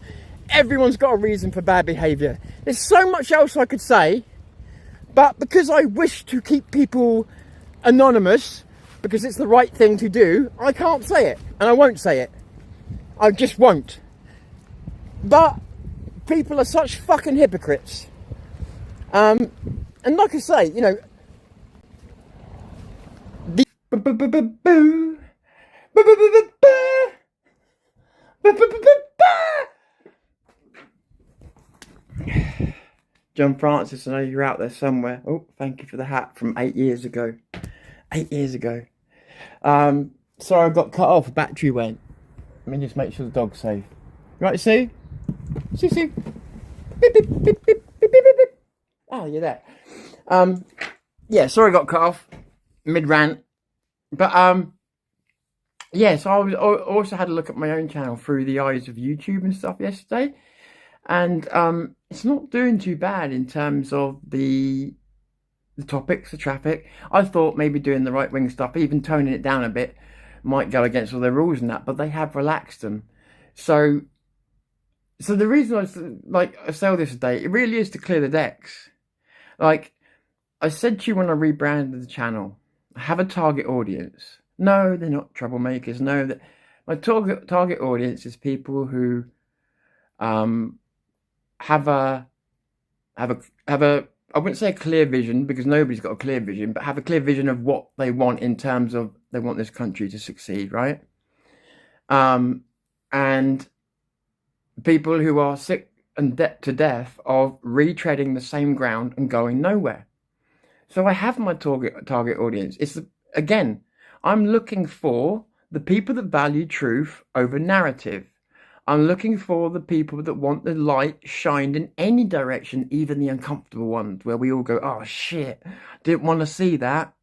Everyone's got a reason for bad behaviour. There's so much else I could say, but because I wish to keep people anonymous, because it's the right thing to do, I can't say it, and I won't say it. I just won't. But people are such fucking hypocrites. And like I say, you know, John Francis, I know you're out there somewhere. Oh, thank you for the hat from 8 years ago. 8 years ago. Sorry I got cut off, battery went. Let me just make sure the dog's safe. Right, Sue? Sue? Beep, beep, beep, beep, beep, beep, beep, beep. Oh, you're there. Yeah, sorry I got cut off mid-rant. But, yeah, so I also had a look at my own channel through the eyes of YouTube and stuff yesterday. And it's not doing too bad in terms of the topics, the traffic. I thought maybe doing the right-wing stuff, even toning it down a bit, might go against all their rules and that, but they have relaxed them. So the reason I say all this today, it really is to clear the decks. Like I said to you when I rebranded the channel, I have a target audience. No, they're not troublemakers. No, that my target audience is people who have a I wouldn't say a clear vision, because nobody's got a clear vision, but have a clear vision of what they want in terms of they want this country to succeed, right? And people who are sick and to death of retreading the same ground and going nowhere. So I have my target audience. Again, I'm looking for the people that value truth over narrative. I'm looking for the people that want the light shined in any direction, even the uncomfortable ones, where we all go, oh shit, didn't want to see that.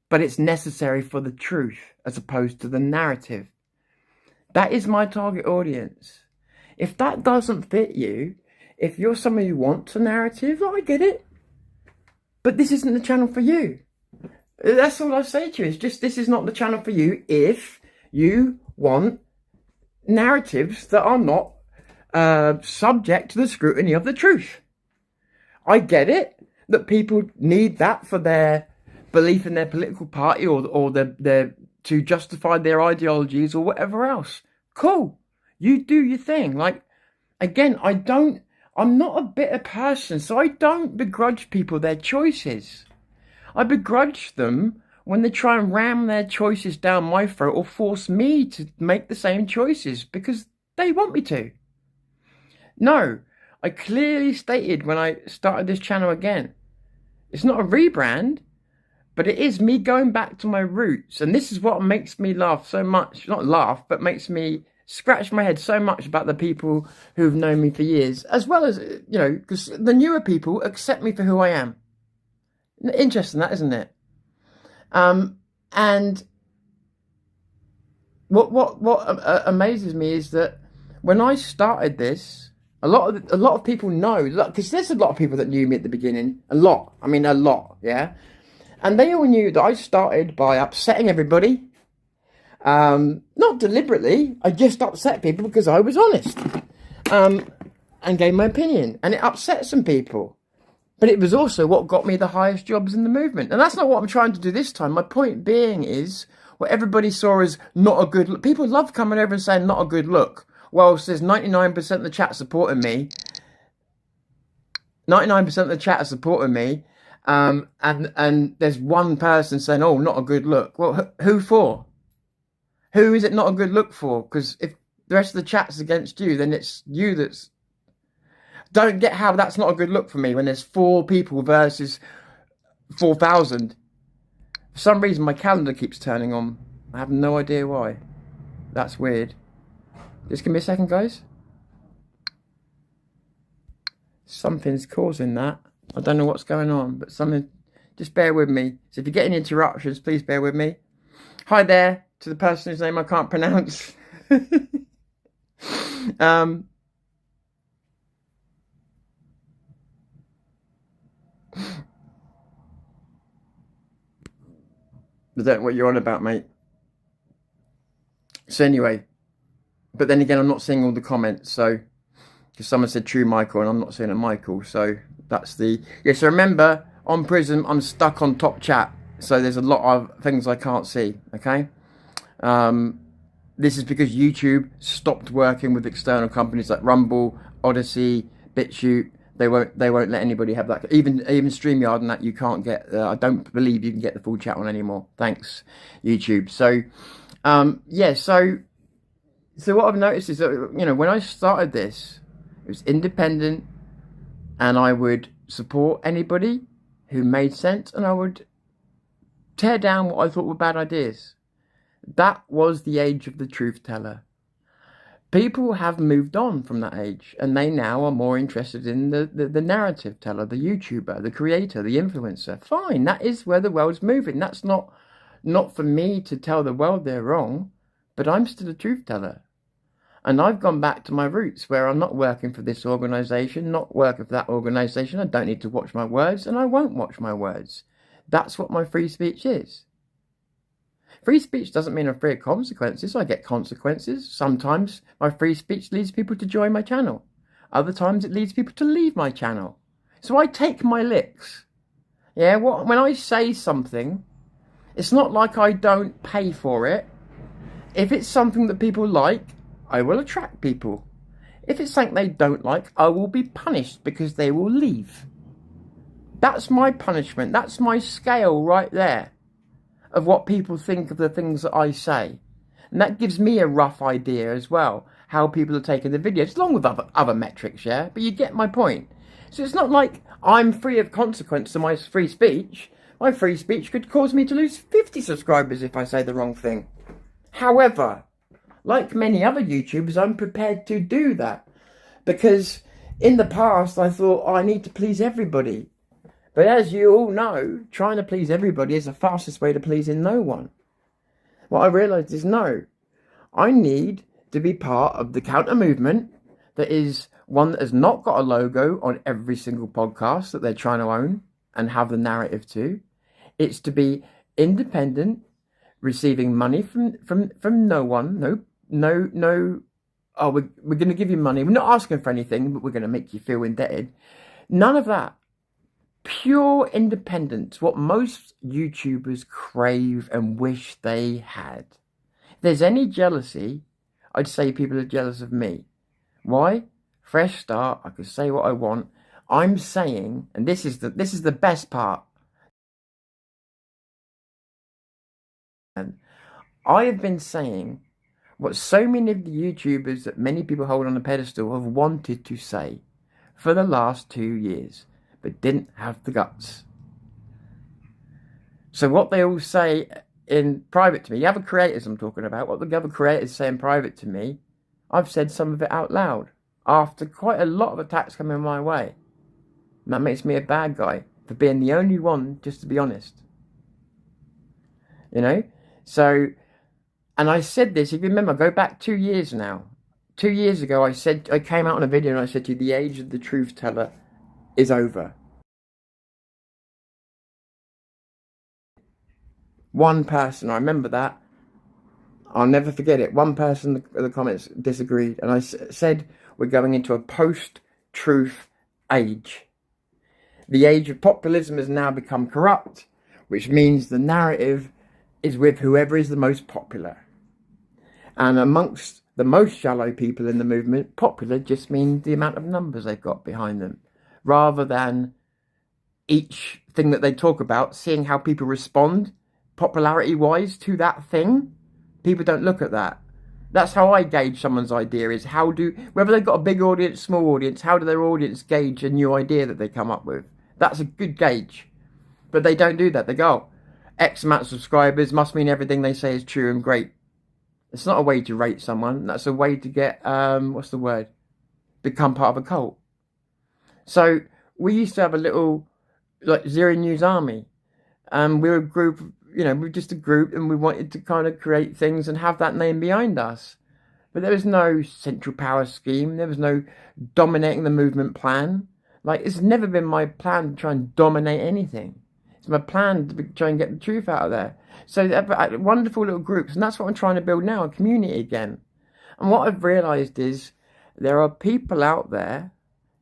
But it's necessary for the truth, as opposed to the narrative. That is my target audience. If that doesn't fit you, if you're somebody who wants a narrative, I get it. But this isn't the channel for you. That's all I say to you. It's just, this is not the channel for you if you want narratives that are not subject to the scrutiny of the truth. I get it that people need that for their belief in their political party or their to justify their ideologies or whatever else. Cool. You do your thing. Like, again, I'm not a bitter person, so I don't begrudge people their choices. I begrudge them when they try and ram their choices down my throat or force me to make the same choices because they want me to. No, I clearly stated when I started this channel again, it's not a rebrand, but it is me going back to my roots. And this is what makes me laugh so much, not laugh, but makes me scratch my head so much about the people who've known me for years, as well as, you know, because the newer people accept me for who I am. Interesting, that, isn't it? And what amazes me is that when I started this, a lot of people know, because there's a lot of people that knew me at the beginning, a lot, yeah, and they all knew that I started by upsetting everybody, not deliberately. I just upset people because I was honest, and gave my opinion, and it upset some people. But it was also what got me the highest jobs in the movement. And that's not what I'm trying to do this time. My point being is, what everybody saw as not a good look. People love coming over and saying not a good look. Well, there's 99% of the chat supporting me. 99% of the chat are supporting me. And there's one person saying, "Oh, not a good look." Well, who for? Who is it not a good look for? Because if the rest of the chat's against you, then it's you that's... Don't get how that's not a good look for me when there's 4 people versus 4,000. For some reason, my calendar keeps turning on. I have no idea why. That's weird. Just give me a second, guys. Something's causing that. I don't know what's going on, but something... Just bear with me. So if you get any interruptions, please bear with me. Hi there to the person whose name I can't pronounce. I don't know what you're on about, mate. So anyway, but then again, I'm not seeing all the comments, so... Because someone said true Michael, and I'm not seeing a Michael, so that's the... Yeah, so remember, on Prism, I'm stuck on top chat, so there's a lot of things I can't see, okay? This is because YouTube stopped working with external companies like Rumble, Odyssey, BitChute. They won't let anybody have that. Even StreamYard and that you can't get. I don't believe you can get the full chat on anymore. Thanks, YouTube. So, yeah. So what I've noticed is that, you know, when I started this, it was independent, and I would support anybody who made sense, and I would tear down what I thought were bad ideas. That was the age of the truth teller. People have moved on from that age, and they now are more interested in the narrative teller, the YouTuber, the creator, the influencer. Fine, that is where the world's moving. That's not for me to tell the world they're wrong, but I'm still a truth teller. And I've gone back to my roots, where I'm not working for this organisation, not working for that organisation. I don't need to watch my words, and I won't watch my words. That's what my free speech is. Free speech doesn't mean I'm free of consequences. I get consequences. Sometimes my free speech leads people to join my channel. Other times it leads people to leave my channel. So I take my licks. Yeah, when I say something, it's not like I don't pay for it. If it's something that people like, I will attract people. If it's something they don't like, I will be punished because they will leave. That's my punishment. That's my scale right there of what people think of the things that I say. And that gives me a rough idea as well, how people are taking the videos, along with other metrics, yeah? But you get my point. So it's not like I'm free of consequence to my free speech. My free speech could cause me to lose 50 subscribers if I say the wrong thing. However, like many other YouTubers, I'm prepared to do that. Because in the past, I thought, I need to please everybody. But as you all know, trying to please everybody is the fastest way to pleasing no one. What I realised is no. I need to be part of the counter movement that is one that has not got a logo on every single podcast that they're trying to own and have the narrative to. It's to be independent, receiving money from no one. No. Oh, we're going to give you money. We're not asking for anything, but we're going to make you feel indebted. None of that. Pure independence, what most YouTubers crave and wish they had. If there's any jealousy, I'd say people are jealous of me. Why? Fresh start, I can say what I want. I'm saying, and this is the best part. And I have been saying what so many of the YouTubers that many people hold on a pedestal have wanted to say for the last 2 years, but didn't have the guts. So what they all say in private to me, the other creators I'm talking about, what the other creators say in private to me, I've said some of it out loud after quite a lot of attacks coming my way. And that makes me a bad guy for being the only one, just to be honest. You know? So, and I said this, if you remember, go back 2 years now. 2 years ago, I came out on a video and I said to you, the age of the truth teller is over. One person, I remember that. I'll never forget it. One person in the comments disagreed, and I said we're going into a post-truth age. The age of populism has now become corrupt, which means the narrative is with whoever is the most popular. And amongst the most shallow people in the movement, popular just means the amount of numbers they've got behind them, rather than each thing that they talk about, seeing how people respond popularity-wise to that thing. People don't look at that. That's how I gauge someone's idea, is whether they've got a big audience, small audience, how do their audience gauge a new idea that they come up with? That's a good gauge. But they don't do that. They go, oh, X amount of subscribers must mean everything they say is true and great. It's not a way to rate someone. That's a way to get, become part of a cult. So we used to have a little, like, Zero News Army. We were a group, we're just a group, and we wanted to kind of create things and have that name behind us. But there was no central power scheme. There was no dominating the movement plan. Like, it's never been my plan to try and dominate anything. It's my plan to try and get the truth out of there. So wonderful little groups, and that's what I'm trying to build now, a community again. And what I've realised is there are people out there,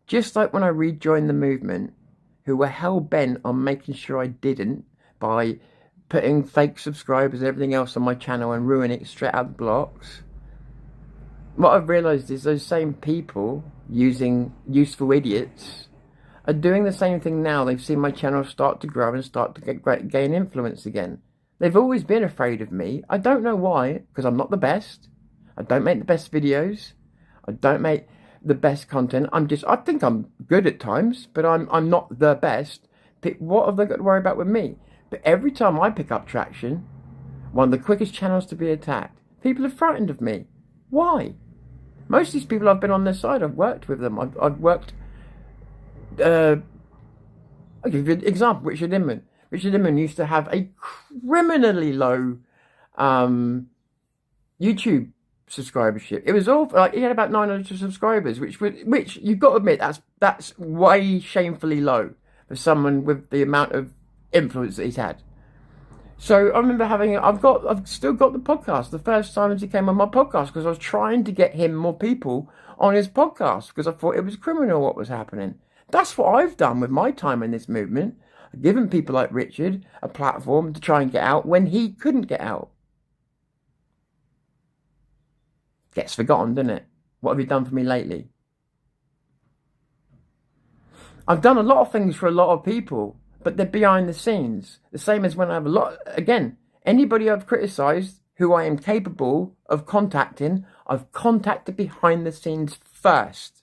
just like when I rejoined the movement, who were hell-bent on making sure I didn't, by putting fake subscribers and everything else on my channel and ruining it straight out of the blocks. What I've realised is those same people, using useful idiots, are doing the same thing now. They've seen my channel start to grow and start to gain influence again. They've always been afraid of me. I don't know why, because I'm not the best. I don't make the best videos. I don't make the best content. I think I'm good at times, but I'm not the best. What have they got to worry about with me? But every time I pick up traction, one of the quickest channels to be attacked, people are frightened of me. Why? Most of these people, I've been on their side. I've worked with them. I've worked... I'll give you an example. Richard Inman. Richard Inman used to have a criminally low YouTube subscribership. It was all like, he had about 900 subscribers, which you've got to admit that's way shamefully low for someone with the amount of influence that he's had. So I remember I've still got the podcast. The first time he came on my podcast, because I was trying to get him more people on his podcast, because I thought it was criminal what was happening. That's what I've done with my time in this movement. I've given people like Richard a platform to try and get out when he couldn't get out. Gets forgotten, doesn't it? What have you done for me lately? I've done a lot of things for a lot of people, but they're behind the scenes. The same as when I have anybody I've criticised who I am capable of contacting, I've contacted behind the scenes first.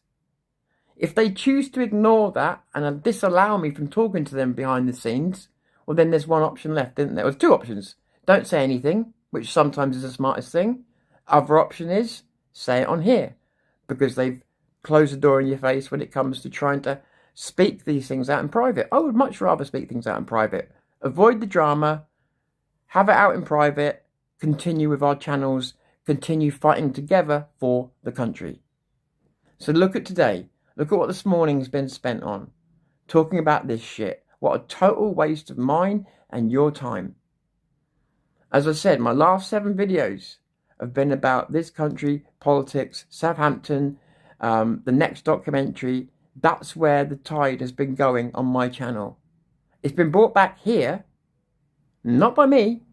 If they choose to ignore that and disallow me from talking to them behind the scenes, well, then there's one option left, isn't there? There's two options. Don't say anything, which sometimes is the smartest thing. Other option is say it on here, because they've closed the door in your face when it comes to trying to speak these things out in private. I would much rather speak things out in private. Avoid the drama, have it out in private, continue with our channels, continue fighting together for the country. So look at today. Look at what this morning's been spent on. Talking about this shit. What a total waste of mine and your time. As I said, my last 7 videos have been about this country, politics, Southampton, the next documentary. That's where the tide has been going on my channel. It's been brought back here, not by me,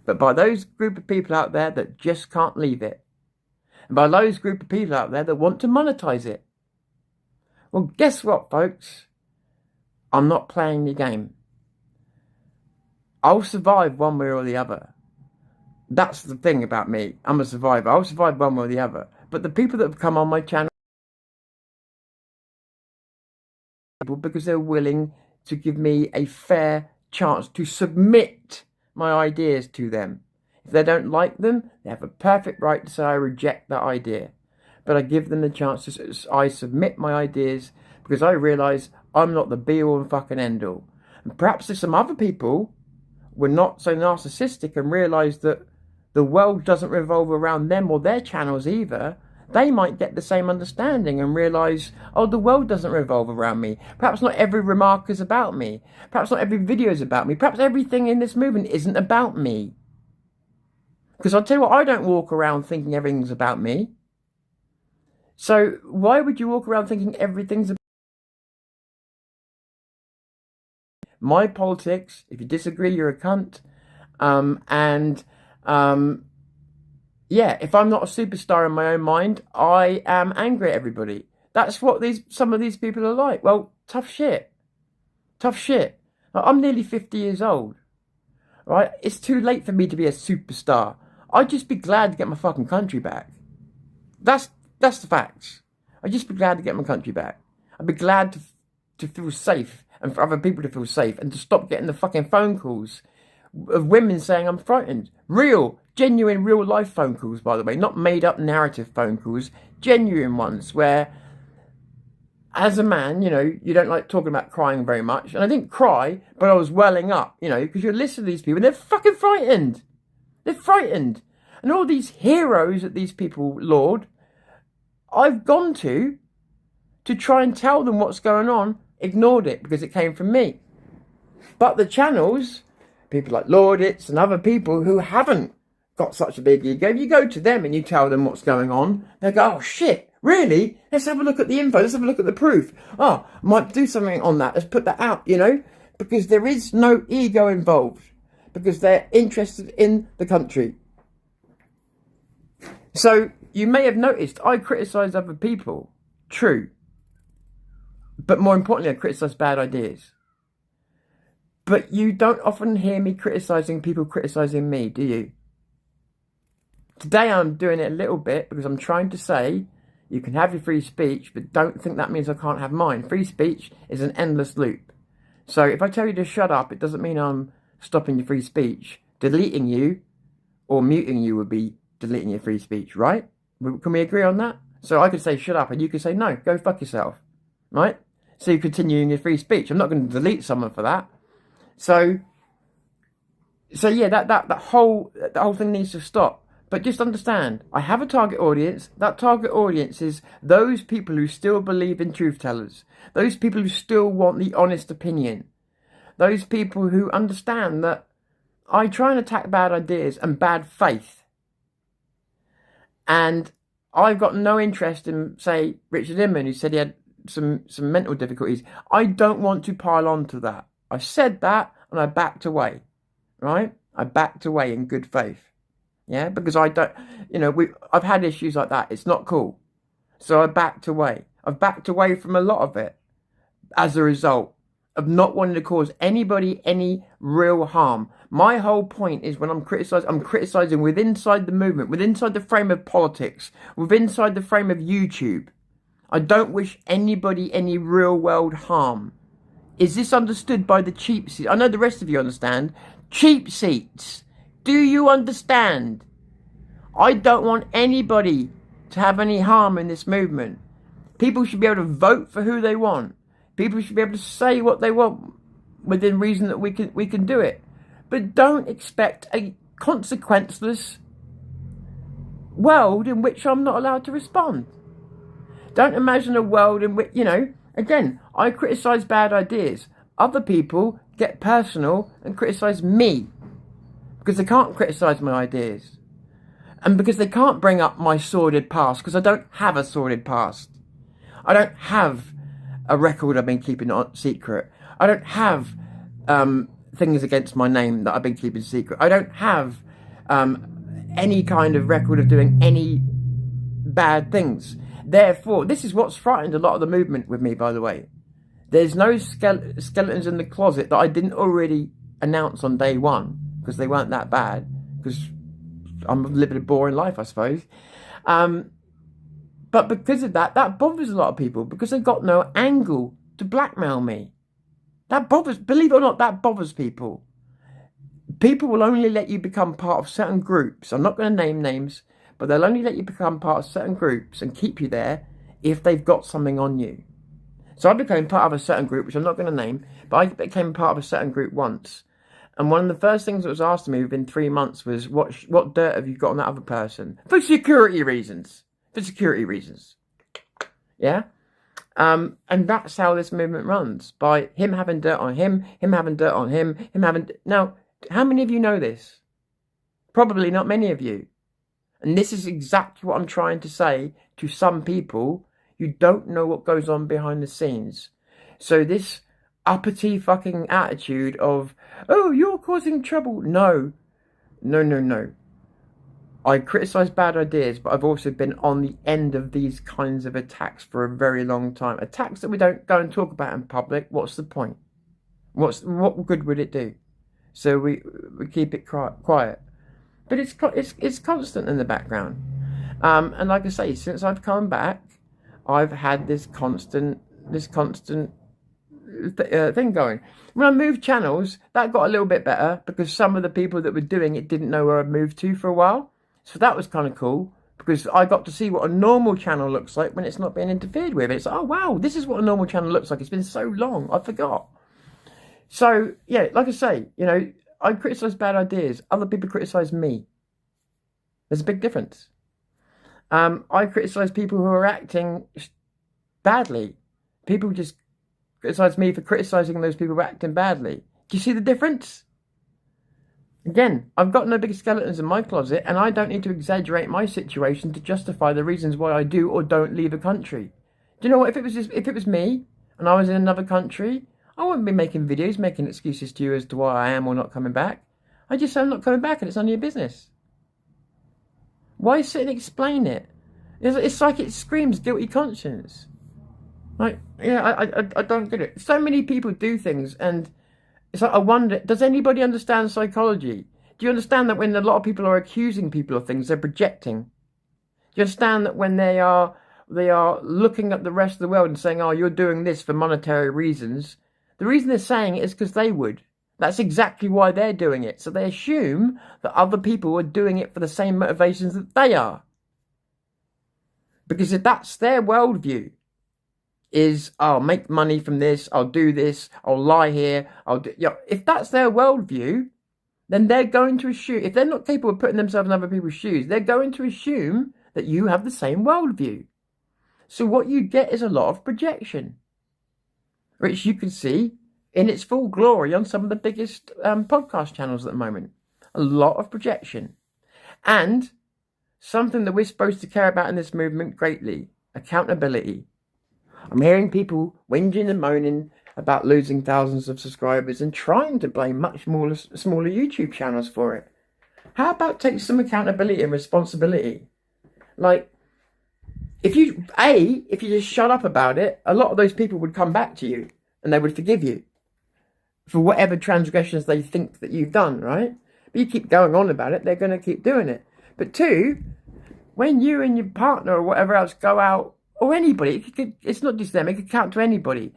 but by those group of people out there that just can't leave it. And by those group of people out there that want to monetize it. Well, guess what, folks? I'm not playing the game. I'll survive one way or the other. That's the thing about me. I'm a survivor. I'll survive one way or the other. But the people that have come on my channel, because they're willing to give me a fair chance to submit my ideas to them. If they don't like them, they have a perfect right to say I reject that idea. But I give them the chance to, I submit my ideas, because I realise I'm not the be-all and fucking end-all. And perhaps if some other people were not so narcissistic and realised that the world doesn't revolve around them or their channels either, they might get the same understanding and realise, oh, the world doesn't revolve around me. Perhaps not every remark is about me. Perhaps not every video is about me. Perhaps everything in this movement isn't about me. Because I'll tell you what, I don't walk around thinking everything's about me. So why would you walk around thinking everything's about my politics? If you disagree, you're a cunt. Yeah, if I'm not a superstar in my own mind, I am angry at everybody. That's what some of these people are like. Well, tough shit. Tough shit. Like, I'm nearly 50 years old. Right? It's too late for me to be a superstar. I'd just be glad to get my fucking country back. That's the facts. I'd just be glad to get my country back. I'd be glad to feel safe and for other people to feel safe and to stop getting the fucking phone calls of women saying I'm frightened. Real, genuine, real life phone calls, by the way. Not made up narrative phone calls. Genuine ones where, as a man, you know, you don't like talking about crying very much. And I didn't cry, but I was welling up, you know, because you listen to these people and they're fucking frightened. They're frightened. And all these heroes that these people laud, I've gone to try and tell them what's going on, ignored it because it came from me. But the channels, people like Laudits and other people who haven't got such a big ego, you go to them and you tell them what's going on, they go, oh shit, really? Let's have a look at the info, let's have a look at the proof. Oh, I might do something on that, let's put that out, you know? Because there is no ego involved. Because they're interested in the country. So, you may have noticed I criticise other people. True. But more importantly, I criticise bad ideas. But you don't often hear me criticising people criticising me, do you? Today I'm doing it a little bit because I'm trying to say you can have your free speech, but don't think that means I can't have mine. Free speech is an endless loop. So if I tell you to shut up, it doesn't mean I'm stopping your free speech. Deleting you or muting you would be deleting your free speech, right? Can we agree on that? So I could say shut up and you could say no, go fuck yourself, right? So you're continuing your free speech. I'm not going to delete someone for that. So yeah, that whole thing needs to stop. But just understand, I have a target audience. That target audience is those people who still believe in truth tellers. Those people who still want the honest opinion. Those people who understand that I try and attack bad ideas and bad faith. And I've got no interest in, say, Richard Inman, who said he had some mental difficulties. I don't want to pile on to that. I said that and I backed away, right? I backed away in good faith. Yeah, because I don't, you know, I've had issues like that. It's not cool. So I backed away. I've backed away from a lot of it as a result of not wanting to cause anybody any real harm. My whole point is when I'm criticizing within inside the movement, within inside the frame of politics, within inside the frame of YouTube. I don't wish anybody any real world harm. Is this understood by the cheap seats? I know the rest of you understand. Cheap seats. Do you understand? I don't want anybody to have any harm in this movement. People should be able to vote for who they want. People should be able to say what they want within reason that we can do it. But don't expect a consequenceless world in which I'm not allowed to respond. Don't imagine a world in which, you know, again, I criticise bad ideas. Other people get personal and criticise me. Because they can't criticise my ideas. And because they can't bring up my sordid past. Because I don't have a sordid past. I don't have a record I've been keeping secret. I don't have things against my name that I've been keeping secret. I don't have any kind of record of doing any bad things. Therefore, this is what's frightened a lot of the movement with me, by the way. There's no skeletons in the closet that I didn't already announce on day one. Because they weren't that bad. Because I'm living a boring life, I suppose. But because of that, that bothers a lot of people. Because they've got no angle to blackmail me. That bothers, believe it or not, that bothers people. People will only let you become part of certain groups. I'm not going to name names. But they'll only let you become part of certain groups and keep you there if they've got something on you. So I became part of a certain group, which I'm not going to name. But I became part of a certain group once. And one of the first things that was asked of me within 3 months was, what dirt have you got on that other person? For security reasons. For security reasons. Yeah? And that's how this movement runs. By him having dirt on him having dirt on him having... Now, how many of you know this? Probably not many of you. And this is exactly what I'm trying to say to some people. You don't know what goes on behind the scenes. So this uppity fucking attitude of, oh, you're causing trouble. No. I criticise bad ideas, but I've also been on the end of these kinds of attacks for a very long time. Attacks that we don't go and talk about in public. What's the point? What good would it do? So we keep it quiet. But it's constant in the background. And like I say, since I've come back, I've had this constant thing going. When I moved channels, that got a little bit better because some of the people that were doing it didn't know where I'd moved to for a while. So that was kind of cool because I got to see what a normal channel looks like when it's not being interfered with. It's like, oh wow, this is what a normal channel looks like. It's been so long, I forgot. So yeah, like I say, you know, I criticise bad ideas. Other people criticise me. There's a big difference. I criticise people who are acting badly. People just criticise me for criticising those people who are acting badly. Do you see the difference? Again, I've got no big skeletons in my closet, and I don't need to exaggerate my situation to justify the reasons why I do or don't leave a country. Do you know what? If it was me and I was in another country, I wouldn't be making videos, making excuses to you as to why I am or not coming back. I just say I'm not coming back, and it's none of your business. Why sit and explain it? It's like it screams guilty conscience. Like, yeah, I don't get it. So many people do things, and it's like, I wonder, does anybody understand psychology? Do you understand that when a lot of people are accusing people of things, they're projecting? Do you understand that when they are looking at the rest of the world and saying, oh, you're doing this for monetary reasons, the reason they're saying it is because they would. That's exactly why they're doing it. So they assume that other people are doing it for the same motivations that they are. Because if that's their worldview, is I'll make money from this, I'll do this, I'll lie here, if that's their worldview, then they're going to assume, if they're not capable of putting themselves in other people's shoes, they're going to assume that you have the same worldview. So what you get is a lot of projection, which you can see in its full glory on some of the biggest podcast channels at the moment. A lot of projection. And something that we're supposed to care about in this movement greatly, accountability. I'm hearing people whinging and moaning about losing thousands of subscribers and trying to blame much smaller YouTube channels for it. How about take some accountability and responsibility? Like, if you just shut up about it, a lot of those people would come back to you and they would forgive you for whatever transgressions they think that you've done, right? But you keep going on about it, they're going to keep doing it. But two, when you and your partner or whatever else go out, or anybody, it's not just them, it could count to anybody.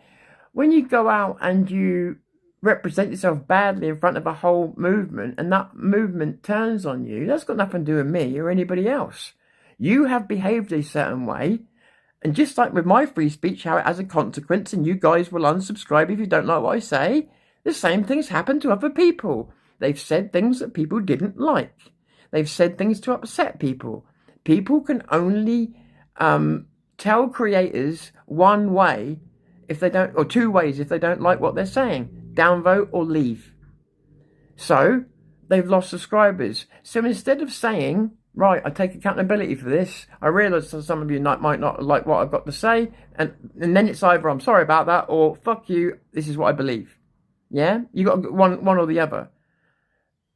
When you go out and you represent yourself badly in front of a whole movement, and that movement turns on you, that's got nothing to do with me or anybody else. You have behaved a certain way, and just like with my free speech, how it has a consequence, and you guys will unsubscribe if you don't like what I say, the same things happen to other people. They've said things that people didn't like. They've said things to upset people. People can only tell creators one way if they don't, or two ways if they don't like what they're saying: downvote or leave. So they've lost subscribers. So instead of saying, right, I take accountability for this, I realise that some of you might not like what I've got to say, and then it's either I'm sorry about that or fuck you, this is what I believe. Yeah, you got one or the other.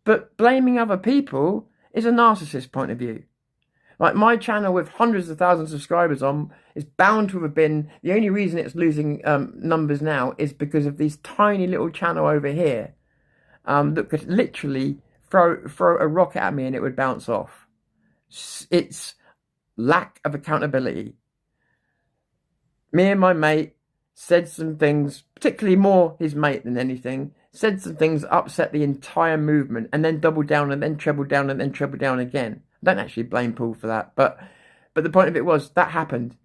But blaming other people is a narcissist point of view. Like, my channel with hundreds of thousands of subscribers on is bound to have been, the only reason it's losing numbers now is because of this tiny little channel over here that could literally throw a rock at me and it would bounce off. It's lack of accountability. Me and my mate said some things, particularly more his mate than anything, said some things that upset the entire movement, and then doubled down and then trebled down and then trebled down again. I don't actually blame Paul for that, but the point of it was that happened.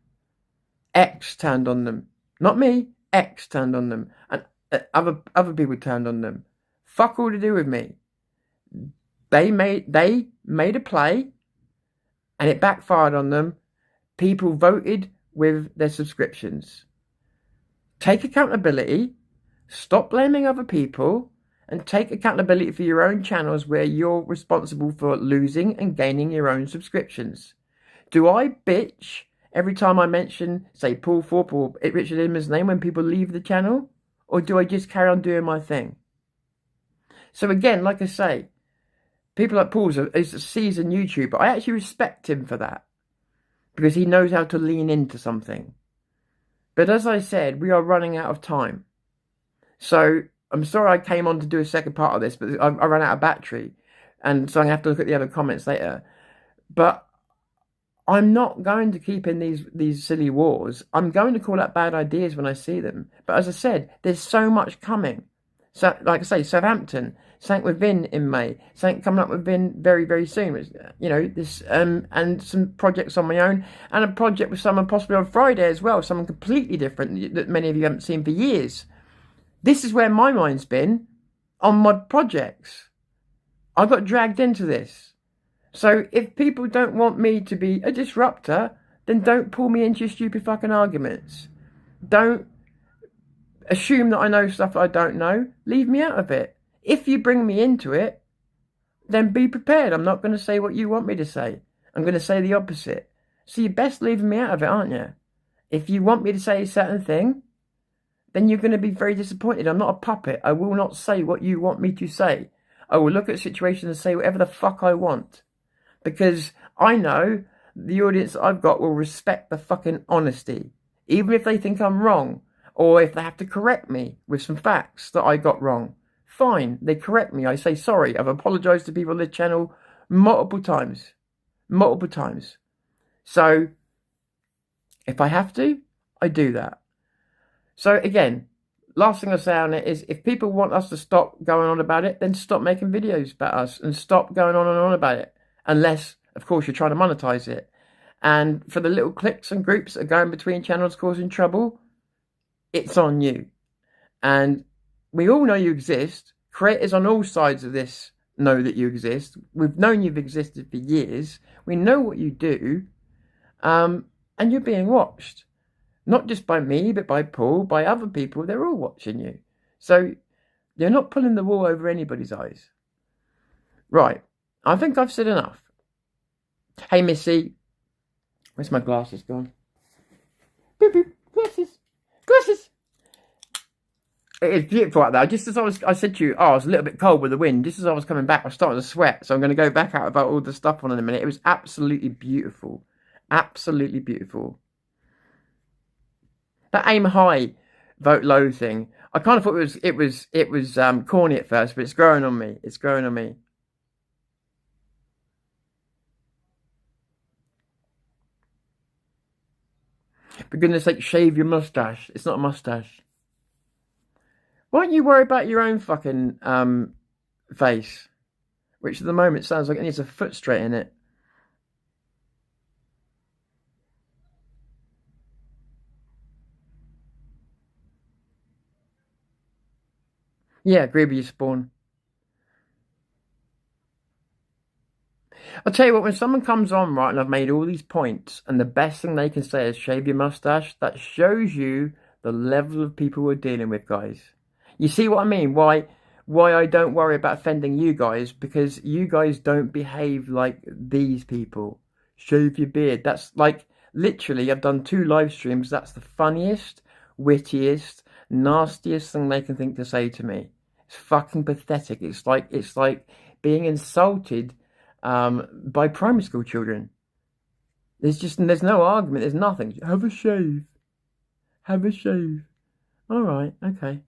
X turned on them, not me. X turned on them, and other people turned on them. Fuck all to do with me. They made a play, and it backfired on them. People voted with their subscriptions. Take accountability. Stop blaming other people. And take accountability for your own channels where you're responsible for losing and gaining your own subscriptions. Do I bitch every time I mention, say, Paul Thorpe or Richard Inman's name when people leave the channel? Or do I just carry on doing my thing? So again, like I say, people like Paul is a seasoned YouTuber. I actually respect him for that, because he knows how to lean into something. But as I said, we are running out of time. So I'm sorry I came on to do a second part of this, but I ran out of battery. And so I'm going to have to look at the other comments later. But I'm not going to keep in these silly wars. I'm going to call out bad ideas when I see them. But as I said, there's so much coming. So, like I say, Southampton, something with Vin in May, something coming up with Vin very, very soon. You know, this and some projects on my own, and a project with someone possibly on Friday as well, someone completely different that many of you haven't seen for years. This is where my mind's been on my projects. I got dragged into this. So if people don't want me to be a disruptor, then don't pull me into your stupid fucking arguments. Don't assume that I know stuff that I don't know. Leave me out of it. If you bring me into it, then be prepared. I'm not going to say what you want me to say. I'm going to say the opposite. So you're best leaving me out of it, aren't you? If you want me to say a certain thing, then you're going to be very disappointed. I'm not a puppet. I will not say what you want me to say. I will look at situations and say whatever the fuck I want. Because I know the audience that I've got will respect the fucking honesty. Even if they think I'm wrong. Or if they have to correct me with some facts that I got wrong. Fine, they correct me. I say sorry. I've apologised to people on the channel multiple times. Multiple times. So, if I have to, I do that. So again, last thing I'll say on it is, if people want us to stop going on about it, then stop making videos about us and stop going on and on about it. Unless, of course, you're trying to monetize it. And for the little cliques and groups that are going between channels causing trouble, it's on you. And we all know you exist. Creators on all sides of this know that you exist. We've known you've existed for years. We know what you do. And you're being watched. Not just by me, but by Paul, by other people. They're all watching you. So you're not pulling the wool over anybody's eyes. Right. I think I've said enough. Hey, Missy. Where's my glasses gone? Boop, boop. Glasses. Glasses. It's beautiful out there. Just as I said to you, I was a little bit cold with the wind. Just as I was coming back, I started to sweat. So I'm going to go back out about all the stuff on in a minute. It was absolutely beautiful. Absolutely beautiful. That aim high, vote low thing. I kind of thought it was corny at first, but it's growing on me. It's growing on me. For goodness sake, shave your mustache. It's not a mustache. Why don't you worry about your own fucking face? Which at the moment sounds like it needs a foot straight in it. Yeah, agree with you, Spawn. I'll tell you what, when someone comes on, right, and I've made all these points, and the best thing they can say is shave your mustache, that shows you the level of people we're dealing with, guys. You see what I mean? Why I don't worry about offending you guys, because you guys don't behave like these people. Shave your beard. That's like, literally, I've done 2 live streams. That's the funniest, wittiest, nastiest thing they can think to say to me. It's fucking pathetic. It's like being insulted by primary school children. There's no argument. There's nothing. Have a shave. Have a shave. All right. Okay.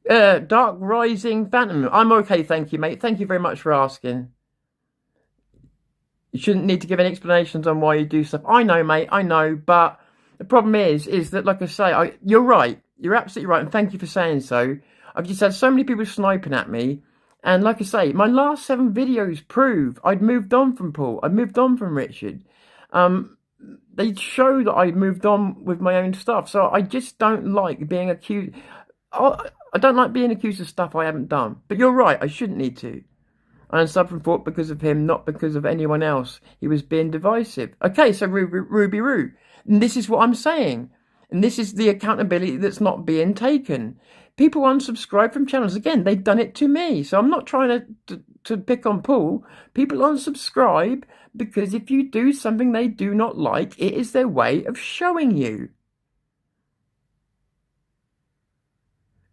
Dark Rising Phantom. I'm okay, thank you, mate. Thank you very much for asking. You shouldn't need to give any explanations on why you do stuff. I know, mate. I know, but the problem is that, like I say, you're right. You're absolutely right, and thank you for saying so. I've just had so many people sniping at me, and like I say, my last 7 videos prove I'd moved on from Paul. I'd moved on from Richard. They show that I moved on with my own stuff. So I just don't like being accused. I don't like being accused of stuff I haven't done. But you're right, I shouldn't need to. I unsubscribed from Fort because of him, not because of anyone else. He was being divisive. Okay, so Ruby Roo. And this is what I'm saying. And this is the accountability that's not being taken. People unsubscribe from channels. Again, they've done it to me. So I'm not trying to pick on Paul. People unsubscribe because if you do something they do not like, it is their way of showing you.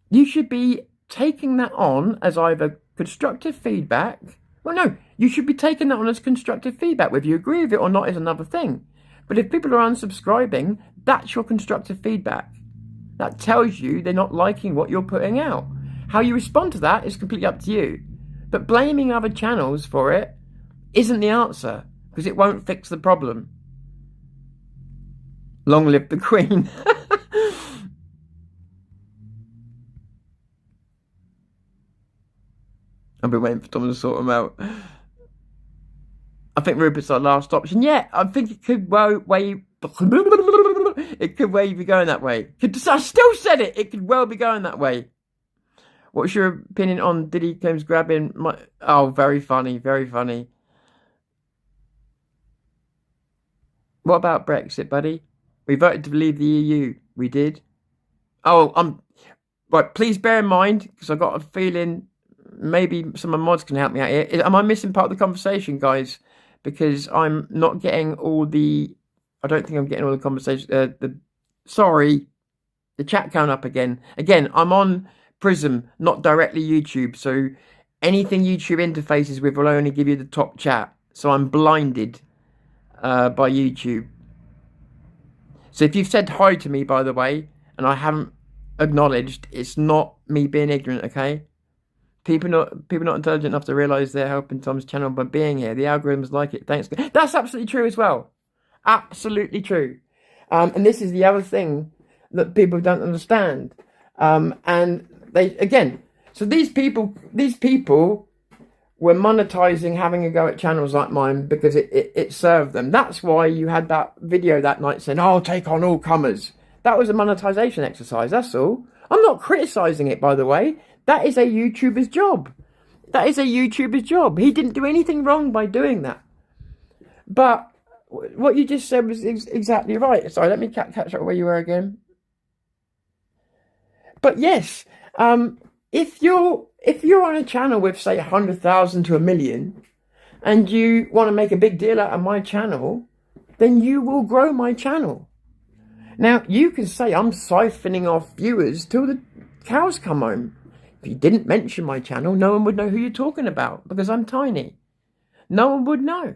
You should be taking that on as either constructive feedback. Well, no, you should be taking that on as constructive feedback. Whether you agree with it or not is another thing. But if people are unsubscribing, that's your constructive feedback. That tells you they're not liking what you're putting out. How you respond to that is completely up to you. But blaming other channels for it isn't the answer, because it won't fix the problem. Long live the Queen. I've been waiting for Tom to sort them out. I think Rupert's our last option. Yeah, I think it could it could well be going that way. I still said it. It could well be going that way. What's your opinion on Diddy Combs grabbing my... Oh, very funny, very funny. What about Brexit, buddy? We voted to leave the EU. We did. Oh, right, please bear in mind, because I've got a feeling maybe some of my mods can help me out here. Am I missing part of the conversation, guys? Because I'm not getting all the... I don't think I'm getting all the conversation... Sorry. The chat count up again. Again, I'm on Prism, not directly YouTube. So anything YouTube interfaces with will only give you the top chat. So I'm blinded by YouTube. So if you've said hi to me, by the way, and I haven't acknowledged, it's not me being ignorant, okay? People not intelligent enough to realise they're helping Tom's channel by being here. The algorithms like it. Thanks. That's absolutely true as well. Absolutely true. And this is the other thing that people don't understand. And they, again, so these people were monetizing having a go at channels like mine because it served them. That's why you had that video that night saying, "Oh, take on all comers." That was a monetization exercise, that's all. I'm not criticizing it, by the way. That is a YouTuber's job. That is a YouTuber's job. He didn't do anything wrong by doing that. But what you just said was exactly right. Sorry, let me catch up where you were again. But yes, if you're on a channel with, say, 100,000 to 1 million, and you want to make a big deal out of my channel, then you will grow my channel. Now, you can say I'm siphoning off viewers till the cows come home. If you didn't mention my channel, no one would know who you're talking about, because I'm tiny. No one would know.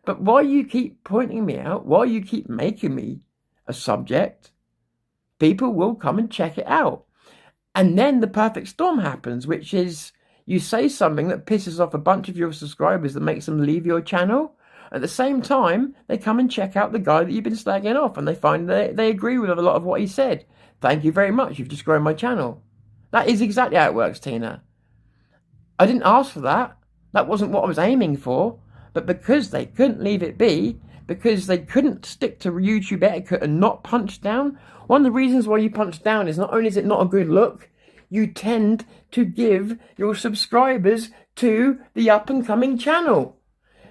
But while you keep pointing me out, while you keep making me a subject, people will come and check it out. And then the perfect storm happens, which is you say something that pisses off a bunch of your subscribers that makes them leave your channel. At the same time, they come and check out the guy that you've been slagging off, and they find they agree with a lot of what he said. Thank you very much. You've just grown my channel. That is exactly how it works, Tina. I didn't ask for that. That wasn't what I was aiming for. But because they couldn't leave it be, because they couldn't stick to YouTube etiquette and not punch down, one of the reasons why you punch down is not only is it not a good look, you tend to give your subscribers to the up-and-coming channel.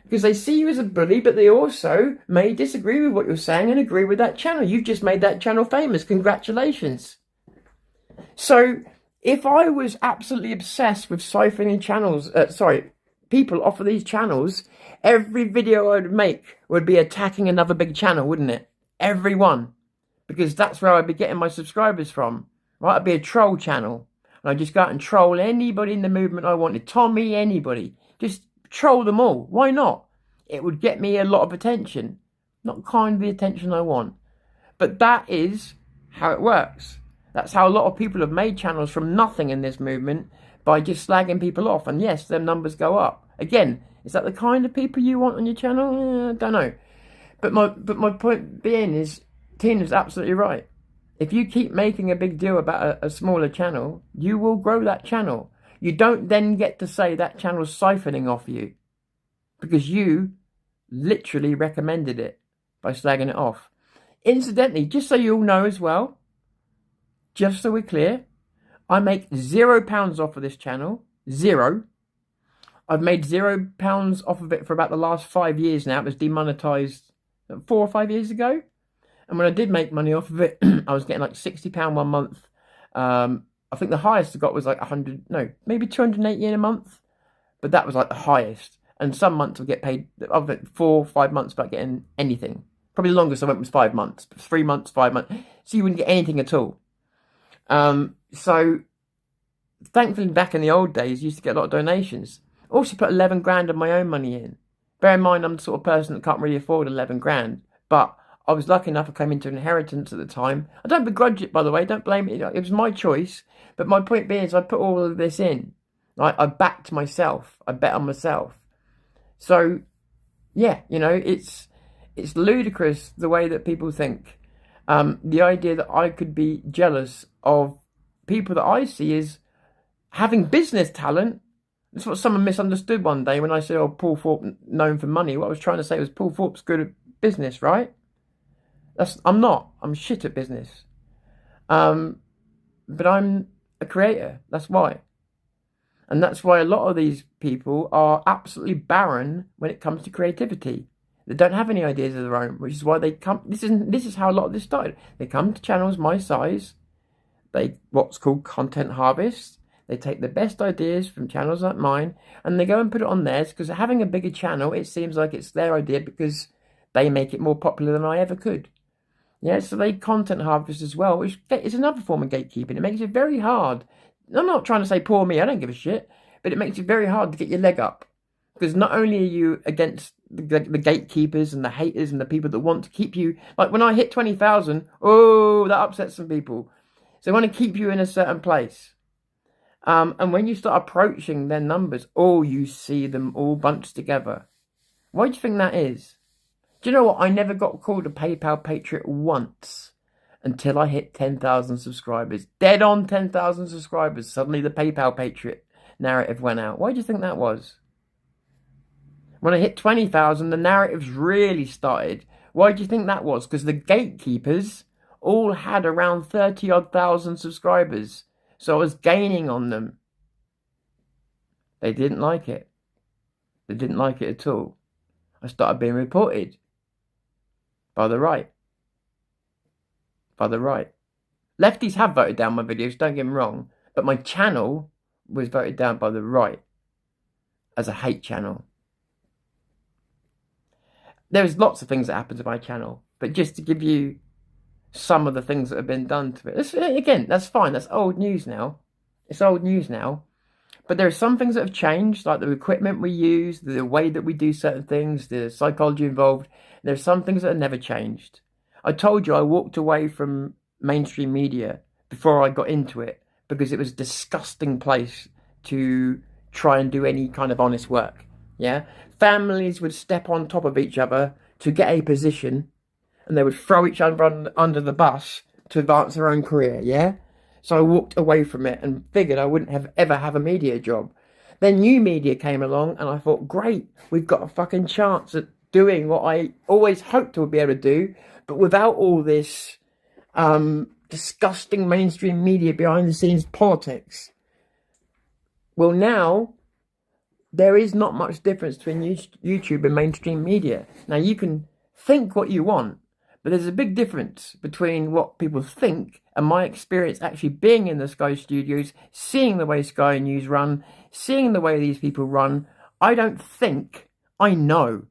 Because they see you as a bully, but they also may disagree with what you're saying and agree with that channel. You've just made that channel famous. Congratulations. So, if I was absolutely obsessed with siphoning channels, people off of these channels, every video I would make would be attacking another big channel, wouldn't it? Every one. Because that's where I'd be getting my subscribers from. Right? I'd be a troll channel. And I'd just go out and troll anybody in the movement I wanted. Tommy, anybody. Just troll them all. Why not? It would get me a lot of attention. Not kind of the attention I want. But that is how it works. That's how a lot of people have made channels from nothing in this movement by just slagging people off. And yes, their numbers go up. Again, is that the kind of people you want on your channel? I don't know. But my point being is, Tina's absolutely right. If you keep making a big deal about a smaller channel, you will grow that channel. You don't then get to say that channel's siphoning off you. Because you literally recommended it by slagging it off. Incidentally, just so you all know as well, just so we're clear, I make £0 off of this channel. 0. I've made £0 off of it for about the last 5 years now. It was demonetized 4 or 5 years ago. And when I did make money off of it, I was getting like £60 one month. I think the highest I got was like maybe 280 in a month. But that was like the highest. And some months I get paid, I've got 4 or 5 months without getting anything. Probably the longest I went was 5 months. 3 months, 5 months. So you wouldn't get anything at all. So thankfully back in the old days, I used to get a lot of donations. Also put 11 grand of my own money in. Bear in mind, I'm the sort of person that can't really afford 11 grand. But I was lucky enough I came into inheritance at the time. I don't begrudge it, by the way. Don't blame it. It was my choice. But my point being is I put all of this in. I backed myself. I bet on myself. So, yeah, you know, it's ludicrous the way that people think. The idea that I could be jealous of people that I see as having business talent. That's what someone misunderstood one day when I said, oh, Paul Thorpe known for money. What I was trying to say was Paul Thorpe's good at business, right? I'm not. I'm shit at business. But I'm a creator. That's why. And that's why a lot of these people are absolutely barren when it comes to creativity. They don't have any ideas of their own, which is why they come. This is how a lot of this started. They come to channels my size. They what's called content harvest. They take the best ideas from channels like mine and they go and put it on theirs, because having a bigger channel, it seems like it's their idea because they make it more popular than I ever could. Yeah, so they content harvest as well, which is another form of gatekeeping. It makes it very hard. I'm not trying to say poor me, I don't give a shit, but it makes it very hard to get your leg up. Because not only are you against the gatekeepers and the haters and the people that want to keep you, like when I hit 20,000, oh, that upsets some people. So they want to keep you in a certain place. And when you start approaching their numbers, oh, you see them all bunched together. Why do you think that is? Do you know what? I never got called a PayPal Patriot once until I hit 10,000 subscribers. Dead on 10,000 subscribers. Suddenly the PayPal Patriot narrative went out. Why do you think that was? When I hit 20,000, the narratives really started. Why do you think that was? Because the gatekeepers all had around 30-odd thousand subscribers. So I was gaining on them. They didn't like it. They didn't like it at all. I started being reported. By the right. By the right. Lefties have voted down my videos, don't get me wrong. But my channel was voted down by the right. As a hate channel. There's lots of things that happen to my channel. But just to give you some of the things that have been done to it. Again, that's fine. That's old news now. It's old news now. But there are some things that have changed, like the equipment we use, the way that we do certain things, the psychology involved. There are some things that have never changed. I told you I walked away from mainstream media before I got into it because it was a disgusting place to try and do any kind of honest work. Yeah, families would step on top of each other to get a position, and they would throw each other under the bus to advance their own career. Yeah. So I walked away from it and figured I wouldn't ever have a media job. Then new media came along and I thought, great, we've got a fucking chance at doing what I always hoped to be able to do, but without all this disgusting mainstream media behind the scenes politics. Well, now there is not much difference between YouTube and mainstream media. Now you can think what you want, but there's a big difference between what people think and my experience actually being in the Sky Studios, seeing the way Sky News run, seeing the way these people run. I don't think, I know.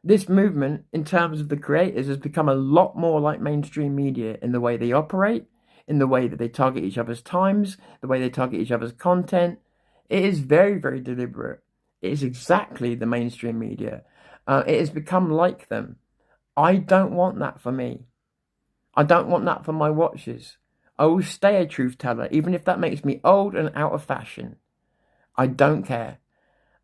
This movement, in terms of the creators, has become a lot more like mainstream media in the way they operate, in the way that they target each other's times, the way they target each other's content. It is very, very deliberate. It is exactly the mainstream media. It has become like them. I don't want that for me. I don't want that for my watchers. I will stay a truth teller, even if that makes me old and out of fashion. I don't care.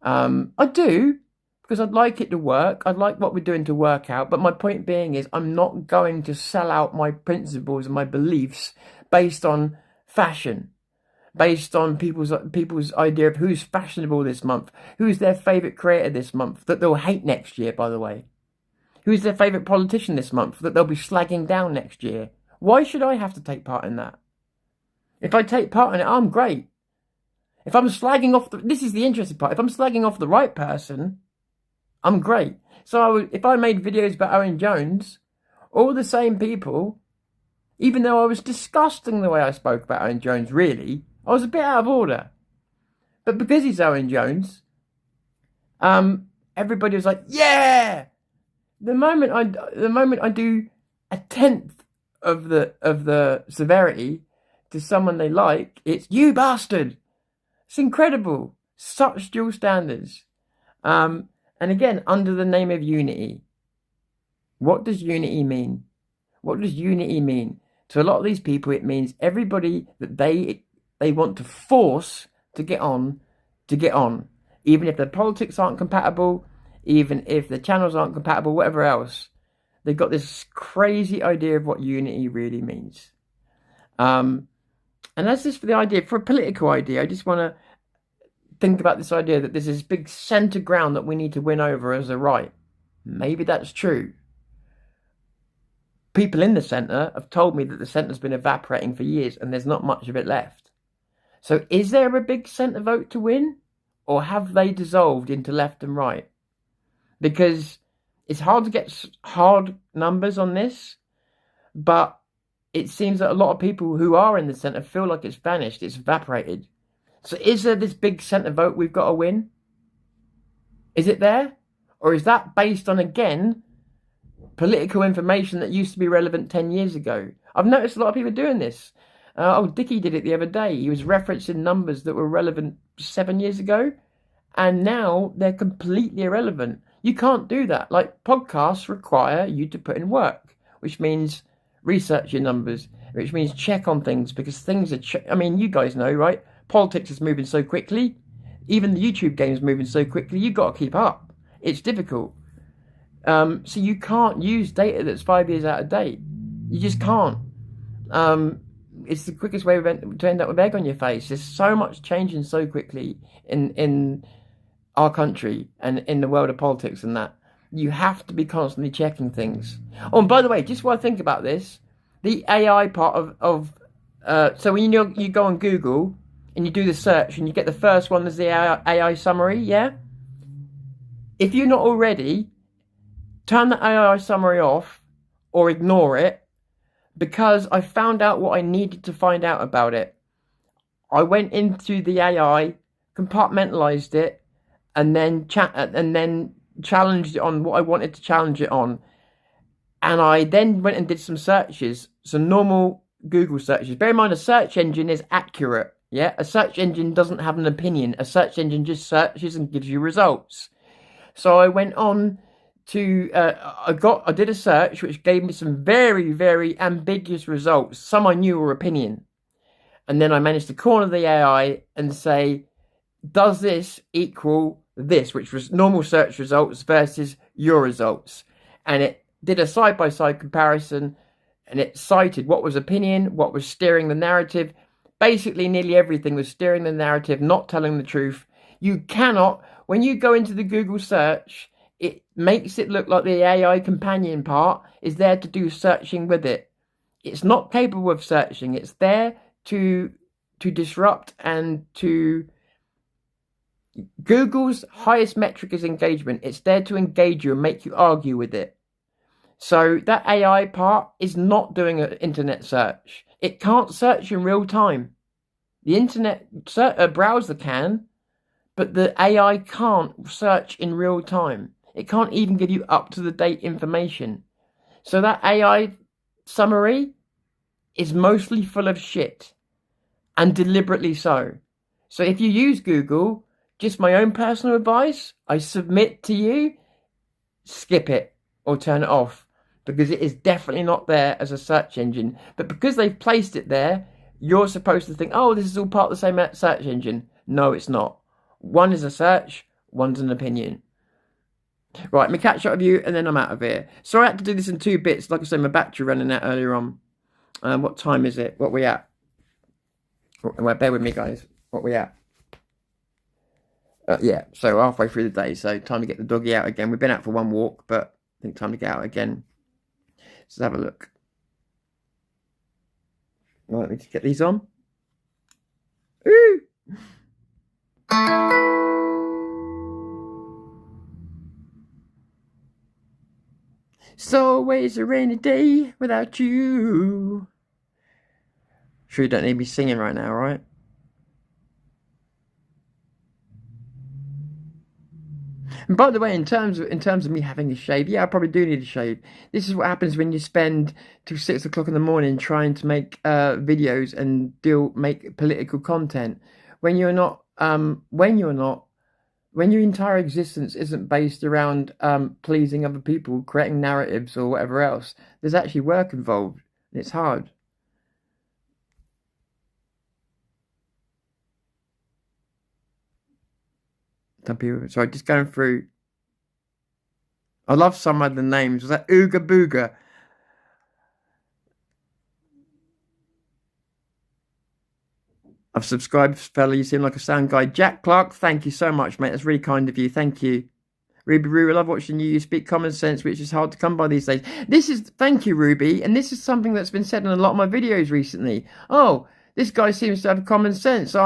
I do, because I'd like it to work. I'd like what we're doing to work out. But my point being is I'm not going to sell out my principles and my beliefs based on fashion. Based on people's idea of who's fashionable this month. Who's their favourite creator this month that they'll hate next year, by the way. Who's their favourite politician this month that they'll be slagging down next year? Why should I have to take part in that? If I take part in it, I'm great. If I'm slagging off this is the interesting part. If I'm slagging off the right person, I'm great. So if I made videos about Owen Jones, all the same people, even though I was disgusting the way I spoke about Owen Jones, really, I was a bit out of order. But because he's Owen Jones, everybody was like, yeah! The moment I do a tenth of the severity to someone they like, it's you bastard. It's incredible. Such dual standards. And again, under the name of unity. What does unity mean? What does unity mean? To a lot of these people, it means everybody that they want to force to get on, even if their politics aren't compatible, even if their channels aren't compatible, whatever else. They've got this crazy idea of what unity really means. And that's just for the idea, for a political idea. I just want to think about this idea that there's this big centre ground that we need to win over as a right. Maybe that's true. People in the centre have told me that the centre's been evaporating for years and there's not much of it left. So is there a big centre vote to win? Or have they dissolved into left and right? Because it's hard to get hard numbers on this, but it seems that a lot of people who are in the centre feel like it's vanished, it's evaporated. So is there this big centre vote we've got to win? Is it there? Or is that based on, again, political information that used to be relevant 10 years ago? I've noticed a lot of people doing this. Dickie did it the other day. He was referencing numbers that were relevant 7 years ago, and now they're completely irrelevant. You can't do that. Like, podcasts require you to put in work, which means research your numbers, which means check on things, because things are... I mean, you guys know, right? Politics is moving so quickly. Even the YouTube game's moving so quickly. You've got to keep up. It's difficult. So you can't use data that's 5 years out of date. You just can't. It's the quickest way to end up with egg on your face. There's so much changing so quickly in our country and in the world of politics and that. You have to be constantly checking things. Oh, and by the way, just while I think about this, the AI part of so when you go on Google and you do the search and you get the first one as the AI summary, yeah? If you're not already, turn the AI summary off or ignore it, because I found out what I needed to find out about it. I went into the AI, compartmentalized it, and then challenged it on what I wanted to challenge it on. And I then went and did some searches, some normal Google searches. Bear in mind, a search engine is accurate. Yeah, a search engine doesn't have an opinion. A search engine just searches and gives you results. So I went on to I did a search which gave me some very, very ambiguous results. Some I knew were opinion, and then I managed to corner the AI and say, does this equal this, which was normal search results versus your results? And it did a side-by-side comparison, and it cited what was opinion, what was steering the narrative. Basically, nearly everything was steering the narrative, not telling the truth. You cannot, when you go into the Google search, it makes it look like the AI companion part is there to do searching with it. It's not capable of searching. It's there to disrupt and to... Google's highest metric is engagement. It's there to engage you and make you argue with it. So that AI part is not doing an internet search. It can't search in real time. The internet browser can, but the AI can't search in real time. It can't even give you up-to-the-date information. So that AI summary is mostly full of shit, and deliberately so. So if you use Google, just my own personal advice, I submit to you, skip it or turn it off, because it is definitely not there as a search engine. But because they've placed it there, you're supposed to think, oh, this is all part of the same search engine. No, it's not. One is a search, one's an opinion. Right, let me catch up with you and then I'm out of here. Sorry I had to do this in 2 bits. Like I said, my battery running out earlier on. What time is it? What we at? Well, bear with me, guys. What we at? Yeah, so halfway through the day, so time to get the doggy out again. We've been out for one walk, but I think time to get out again. Let's have a look. Right, let me just get these on. Ooh! It's always a rainy day without you. Sure you don't need me singing right now, right? And by the way, in terms of me having a shave, yeah, I probably do need a shave. This is what happens when you spend till 6 o'clock in the morning trying to make videos and make political content. When you're not when your entire existence isn't based around pleasing other people, creating narratives or whatever else, there's actually work involved. And it's hard. Some people, sorry, just going through. I love some of the names. Was that Ooga Booga? I've subscribed, fella. You seem like a sound guy. Jack Clark, thank you so much, mate. That's really kind of you. Thank you. Ruby Roo, I love watching you. You speak common sense, which is hard to come by these days. Thank you, Ruby. And this is something that's been said in a lot of my videos recently. Oh, this guy seems to have common sense.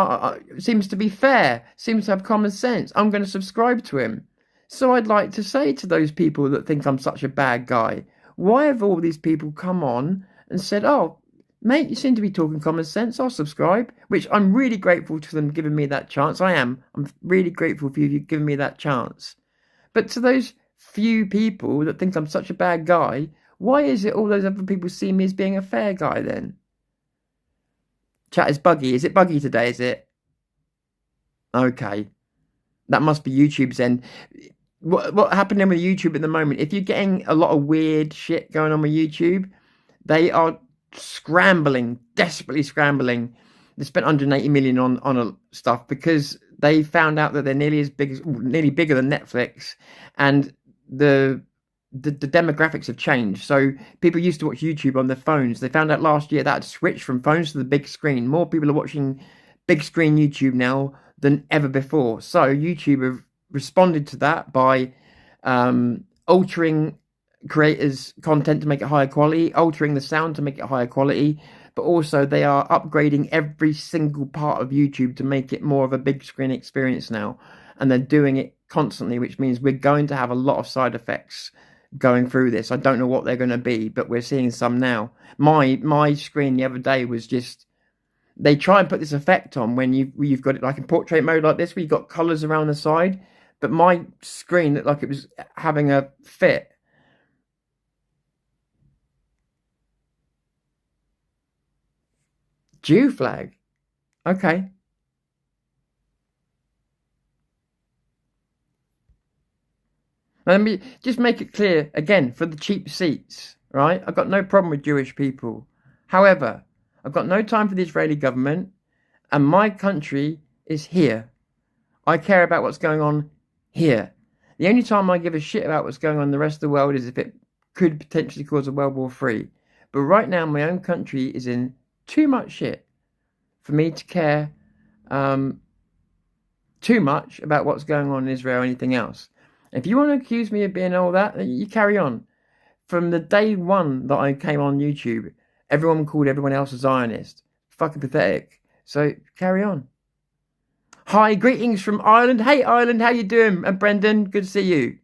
Seems to be fair. Seems to have common sense. I'm going to subscribe to him. So I'd like to say to those people that think I'm such a bad guy, why have all these people come on and said, oh, mate, you seem to be talking common sense, I'll subscribe, which I'm really grateful to them giving me that chance. I am. I'm really grateful for you giving me that chance. But to those few people that think I'm such a bad guy, why is it all those other people see me as being a fair guy then? Chat is buggy. Is it buggy today, is it? Okay. That must be YouTube's end. What happening with YouTube at the moment, if you're getting a lot of weird shit going on with YouTube, they are scrambling, desperately scrambling. They spent 180 million on stuff because they found out that they're nearly bigger than Netflix, and the demographics have changed. So people used to watch YouTube on their phones. They found out last year that had switched from phones to the big screen. More people are watching big screen YouTube now than ever before. So YouTube have responded to that by altering creators' content to make it higher quality, altering the sound to make it higher quality, but also they are upgrading every single part of YouTube to make it more of a big screen experience now, and they're doing it constantly, which means we're going to have a lot of side effects going through this. I don't know what they're going to be, but we're seeing some now. My screen the other day was just, they try and put this effect on when you've got it like in portrait mode like this, where you've got colours around the side, but my screen looked like it was having a fit. Jew flag. Okay. Now, let me just make it clear again for the cheap seats, right? I've got no problem with Jewish people. However, I've got no time for the Israeli government, and my country is here. I care about what's going on here. The only time I give a shit about what's going on in the rest of the world is if it could potentially cause a World War III. But right now, my own country is in too much shit for me to care too much about what's going on in Israel or anything else. If you want to accuse me of being all that, you carry on. From the day one that I came on YouTube, everyone called everyone else a Zionist. Fucking pathetic. So carry on. Hi, greetings from Ireland. Hey, Ireland, how you doing? And Brendan, good to see you.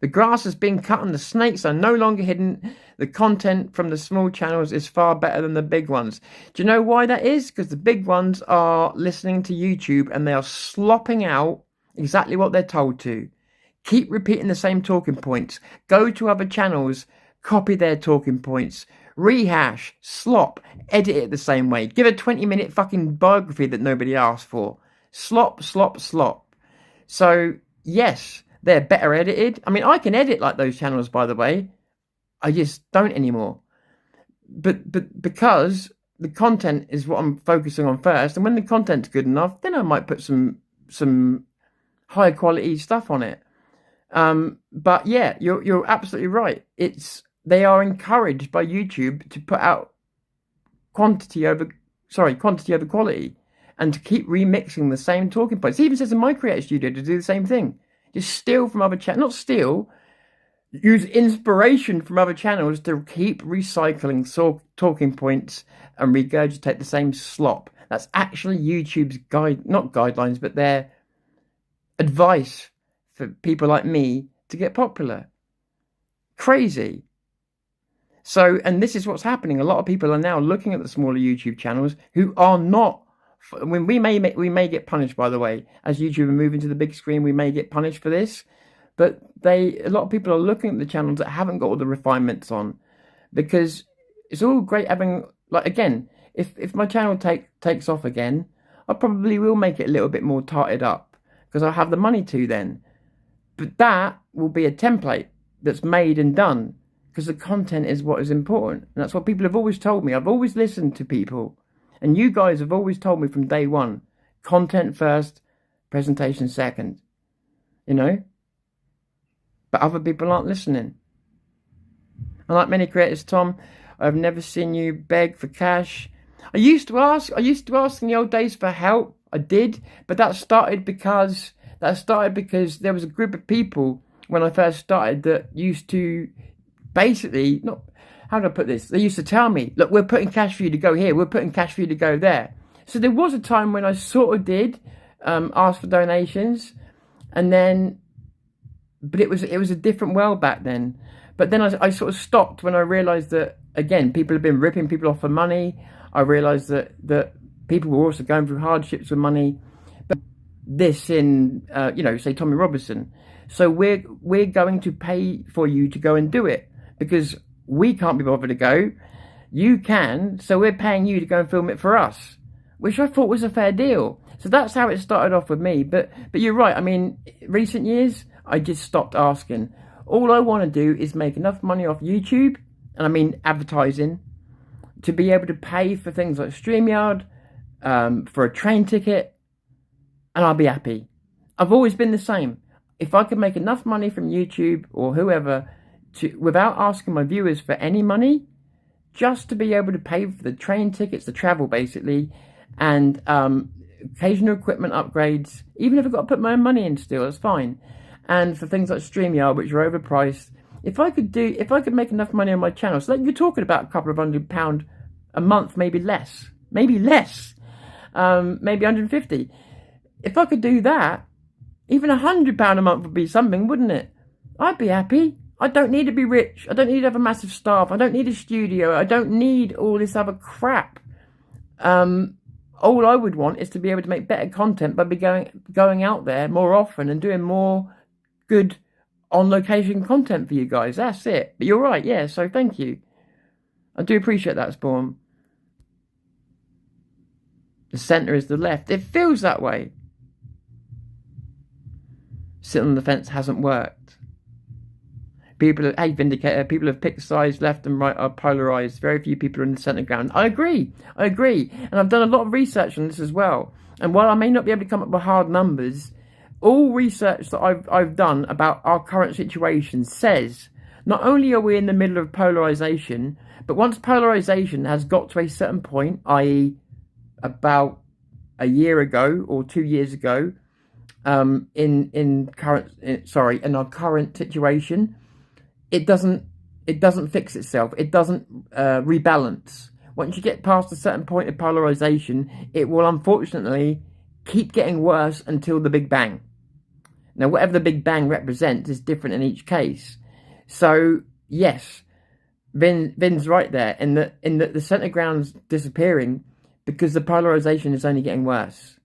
The grass has been cut and the snakes are no longer hidden. The content from the small channels is far better than the big ones. Do you know why that is? Because the big ones are listening to YouTube and they are slopping out exactly what they're told to. Keep repeating the same talking points. Go to other channels, copy their talking points. Rehash, slop, edit it the same way. Give a 20-minute fucking biography that nobody asked for. Slop, slop, slop. So, yes, they're better edited. I mean, I can edit like those channels, by the way. I just don't anymore. But because the content is what I'm focusing on first, and when the content's good enough, then I might put some high quality stuff on it. But yeah, you're absolutely right. They are encouraged by YouTube to put out quantity over quality, and to keep remixing the same talking points. It even says in my Creator Studio to do the same thing. Just steal from other channels, not steal, use inspiration from other channels to keep recycling talking points and regurgitate the same slop. That's actually YouTube's not guidelines, but their advice for people like me to get popular. Crazy. So, and this is what's happening. A lot of people are now looking at the smaller YouTube channels who are not. When we may get punished, by the way, as YouTube are moving to the big screen, we may get punished for this. But a lot of people are looking at the channels that haven't got all the refinements on, because it's all great having, like, again, if my channel takes off again, I probably will make it a little bit more tarted up because I'll have the money to then. But that will be a template that's made and done because the content is what is important. And that's what people have always told me. I've always listened to people. And you guys have always told me from day one, content first, presentation second. You know? But other people aren't listening. And like many creators, Tom, I've never seen you beg for cash. I used to ask in the old days for help. I did, but that started because there was a group of people when I first started that used to basically, not, how do I put this? They used to tell me, look, we're putting cash for you to go here. We're putting cash for you to go there. So there was a time when I sort of did ask for donations, and then, but it was a different world back then. But then I sort of stopped when I realised that, again, people have been ripping people off for money. I realised that people were also going through hardships with money. But this in, say Tommy Robinson. So we're going to pay for you to go and do it because we can't be bothered to go. You can, so we're paying you to go and film it for us, which I thought was a fair deal. So that's how it started off with me. But you're right. I mean, recent years, I just stopped asking. All I want to do is make enough money off YouTube, and I mean advertising, to be able to pay for things like StreamYard, for a train ticket, and I'll be happy. I've always been the same. If I could make enough money from YouTube or whoever without asking my viewers for any money, just to be able to pay for the train tickets, the travel basically, and occasional equipment upgrades, even if I've got to put my own money in still, that's fine. And for things like StreamYard, which are overpriced, if I could make enough money on my channel, so like you're talking about a couple of £100 a month, maybe less, maybe 150. If I could do that, even £100 a month would be something, wouldn't it? I'd be happy. I don't need to be rich. I don't need to have a massive staff. I don't need a studio. I don't need all this other crap. All I would want is to be able to make better content by going out there more often and doing more good on location content for you guys. That's it. But you're right, yeah, so thank you. I do appreciate that, Spawn. The centre is the left. It feels that way. Sitting on the fence hasn't worked. Hey, Vindicator, people have picked sides, left and right are polarised. Very few people are in the centre ground. I agree. And I've done a lot of research on this as well. And while I may not be able to come up with hard numbers, all research that I've done about our current situation says not only are we in the middle of polarisation, but once polarisation has got to a certain point, i.e. about a year ago or 2 years ago, in our current situation, it doesn't fix itself. It doesn't rebalance. Once you get past a certain point of polarisation, it will unfortunately keep getting worse until the Big Bang. Now, whatever the Big Bang represents is different in each case. So, yes, Vin's right there in that the centre ground's disappearing because the polarisation is only getting worse.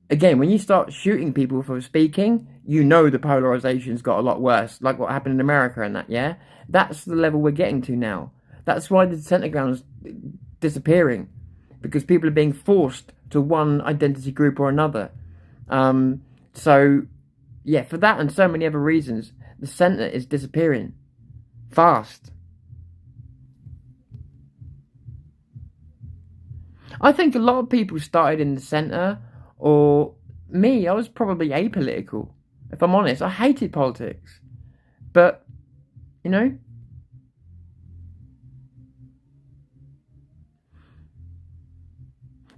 Again, when you start shooting people for speaking, you know the polarization's got a lot worse, like what happened in America and that, yeah? That's the level we're getting to now. That's why the centre ground's disappearing, because people are being forced to one identity group or another. So, yeah, for that and so many other reasons, the centre is disappearing fast. I think a lot of people started in the centre, or me, I was probably apolitical. If I'm honest, I hated politics. But, you know,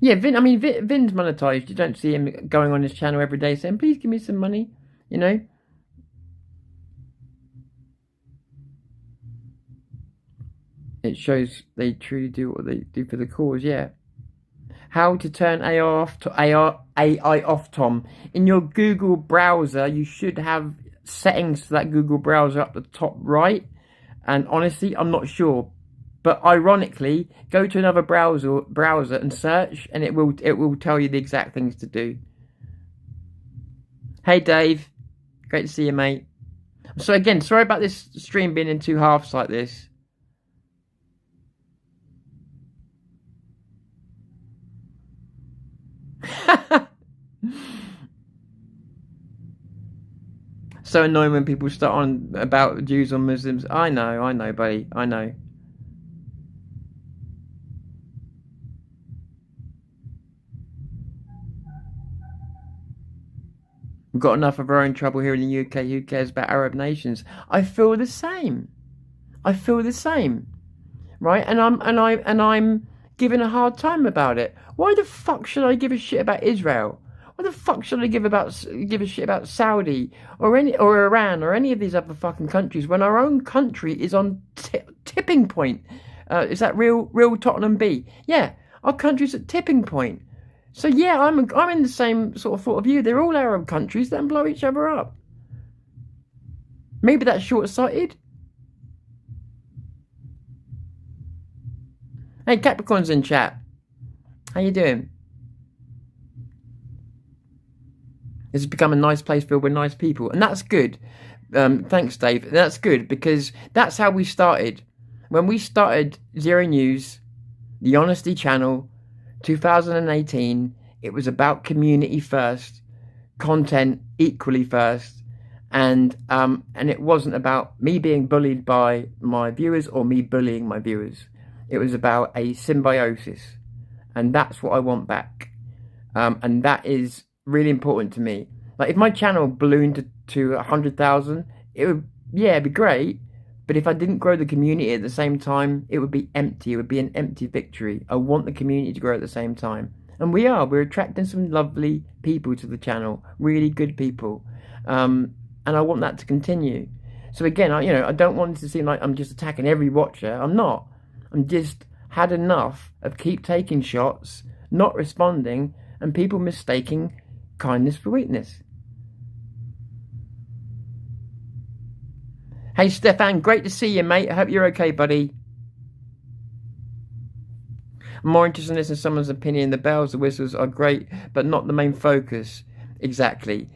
yeah, Vin's monetized. You don't see him going on his channel every day saying, please give me some money, you know. It shows they truly do what they do for the cause, yeah. How to turn AI off, Tom. In your Google browser, you should have settings for that Google browser up the top right. And honestly, I'm not sure. But ironically, go to another browser and search, and it will tell you the exact things to do. Hey, Dave. Great to see you, mate. So again, sorry about this stream being in two halves like this. So annoying when people start on about Jews or Muslims. I know, buddy. I know. We've got enough of our own trouble here in the UK. Who cares about Arab nations? I feel the same. I feel the same. Right? And I'm giving a hard time about it. Why the fuck should I give a shit about Israel? Why the fuck should I give a shit about Saudi or Iran or any of these other fucking countries when our own country is on tipping point? Is that real Tottenham B? Yeah, our country's at tipping point. So yeah, I'm in the same sort of thought of view. They're all Arab countries that blow each other up. Maybe that's short-sighted. Hey, Capricorn's in chat. How you doing? It's become a nice place filled with nice people, and that's good. Thanks, Dave. That's good because that's how we started. When we started Zero News, the Honesty Channel, 2018, it was about community first, content equally first, and it wasn't about me being bullied by my viewers or me bullying my viewers. It was about a symbiosis, and that's what I want back, and that is really important to me. Like if my channel ballooned to 100,000, it'd be great. But if I didn't grow the community at the same time, it would be empty. It would be an empty victory. I want the community to grow at the same time. And we're attracting some lovely people to the channel, really good people. And I want that to continue. So again, I don't want it to seem like I'm just attacking every watcher. I'm not. I'm just had enough of keep taking shots, not responding, and people mistaking kindness for weakness. Hey, Stefan, great to see you, mate. I hope you're okay, buddy. I'm more interested in this than someone's opinion. The bells, the whistles are great, but not the main focus. Exactly.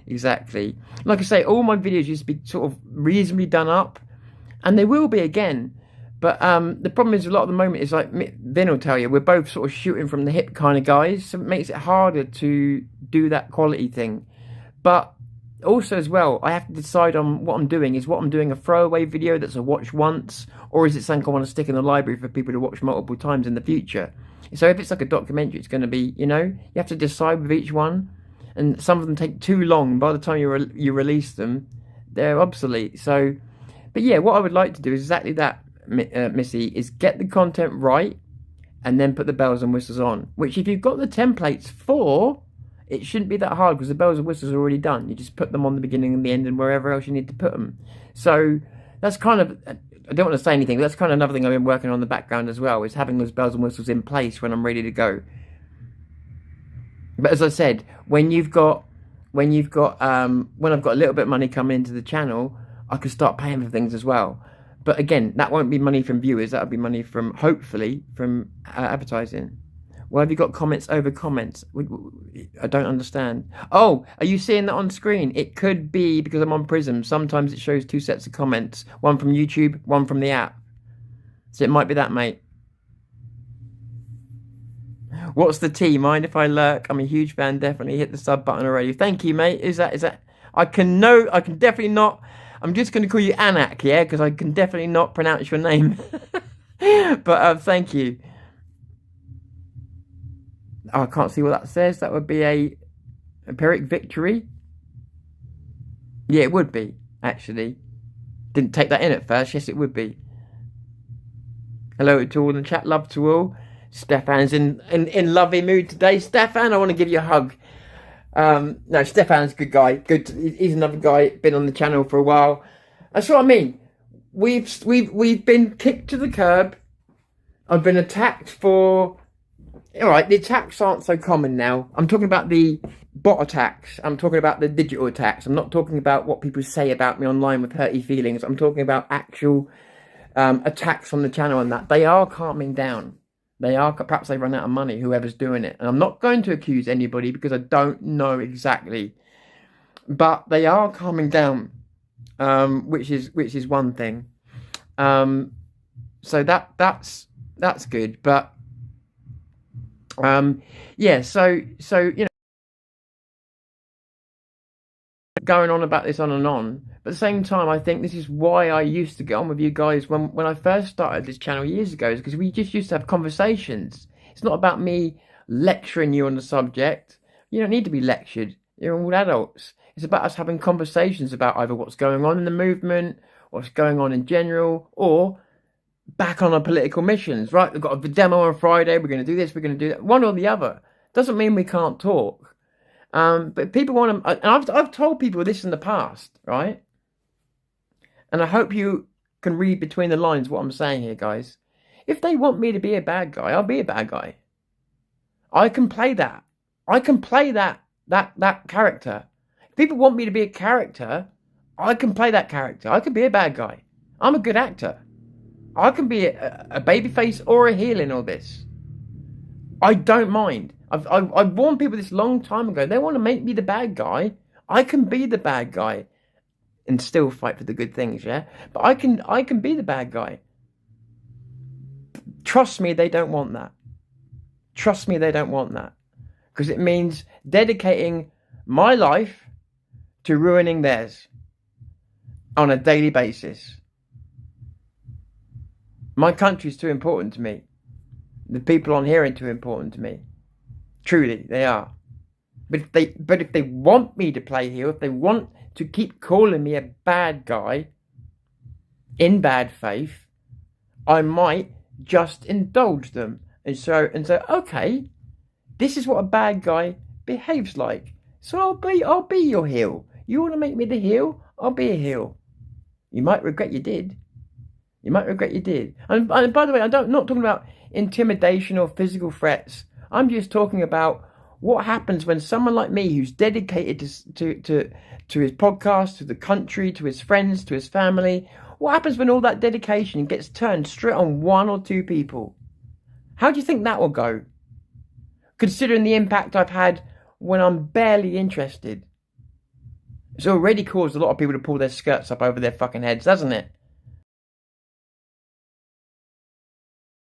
Like I say, all my videos used to be sort of reasonably done up, and they will be again. But the problem is a lot of the moment is like Vin will tell you, we're both sort of shooting from the hip kind of guys, so it makes it harder to do that quality thing. But also as well, I have to decide on what I'm doing. Is what I'm doing a throwaway video that's a watch once, or is it something I want to stick in the library for people to watch multiple times in the future? So if it's like a documentary, it's going to be, you have to decide with each one, and some of them take too long. By the time you release them, they're obsolete. So, but yeah, what I would like to do is exactly that, Missy, is get the content right, and then put the bells and whistles on. Which, if you've got the templates for, it shouldn't be that hard because the bells and whistles are already done. You just put them on the beginning and the end and wherever else you need to put them. So that's kind of, I don't want to say anything, but that's kind of another thing I've been working on in the background as well, is having those bells and whistles in place when I'm ready to go. But as I said, when I've got a little bit of money coming into the channel, I can start paying for things as well. But again, that won't be money from viewers. That'll be money from, hopefully, from advertising. Why have you got comments over comments? I don't understand. Oh, are you seeing that on screen? It could be because I'm on Prism. Sometimes it shows two sets of comments. One from YouTube, one from the app. So it might be that, mate. What's the tea? Mind if I lurk? I'm a huge fan. Definitely hit the sub button already. Thank you, mate. Is that? I can definitely not. I'm just going to call you Anak, yeah? Because I can definitely not pronounce your name. But thank you. Oh, I can't see what that says. That would be a Pyrrhic victory. Yeah, it would be, actually. Didn't take that in at first. Yes, it would be. Hello to all in the chat. Love to all. Stefan's in lovely mood today. Stefan, I want to give you a hug. No, Stefan's a good guy. Good. He's another guy. Been on the channel for a while. That's what I mean. We've been kicked to the curb. I've been attacked for. All right, the attacks aren't so common now. I'm talking about the bot attacks. I'm talking about the digital attacks. I'm not talking about what people say about me online with hurty feelings. I'm talking about actual attacks on the channel and that. They are calming down. They are, perhaps they run out of money, whoever's doing it. And I'm not going to accuse anybody because I don't know exactly. But they are calming down, which is one thing. So that's good. But yeah, so going on about this on and on. But at the same time, I think this is why I used to get on with you guys when I first started this channel years ago, because we just used to have conversations. It's not about me lecturing you on the subject. You don't need to be lectured. You're all adults. It's about us having conversations about either what's going on in the movement, what's going on in general, or back on our political missions, right? We've got a demo on Friday, we're going to do this, we're going to do that. One or the other. Doesn't mean we can't talk. But people want to, and I've told people this in the past, right? And I hope you can read between the lines what I'm saying here, guys. If they want me to be a bad guy, I'll be a bad guy. I can play that. I can play that character. If people want me to be a character, I can play that character. I can be a bad guy. I'm a good actor. I can be a babyface or a heel in all this. I don't mind. I've warned people this long time ago. They want to make me the bad guy. I can be the bad guy and still fight for the good things, yeah? But I can be the bad guy. Trust me, they don't want that. Trust me, they don't want that. Because it means dedicating my life to ruining theirs on a daily basis. My country's too important to me. The people on here are too important to me. Truly, they are. But if they want me to play heel, if they want to keep calling me a bad guy in bad faith, I might just indulge them and say, okay, this is what a bad guy behaves like. So I'll be your heel. You want to make me the heel? I'll be a heel. You might regret you did. You might regret you did. And by the way, I'm not talking about intimidation or physical threats. I'm just talking about what happens when someone like me, who's dedicated to his podcast, to the country, to his friends, to his family, what happens when all that dedication gets turned straight on one or two people? How do you think that will go? Considering the impact I've had when I'm barely interested. It's already caused a lot of people to pull their skirts up over their fucking heads, hasn't it?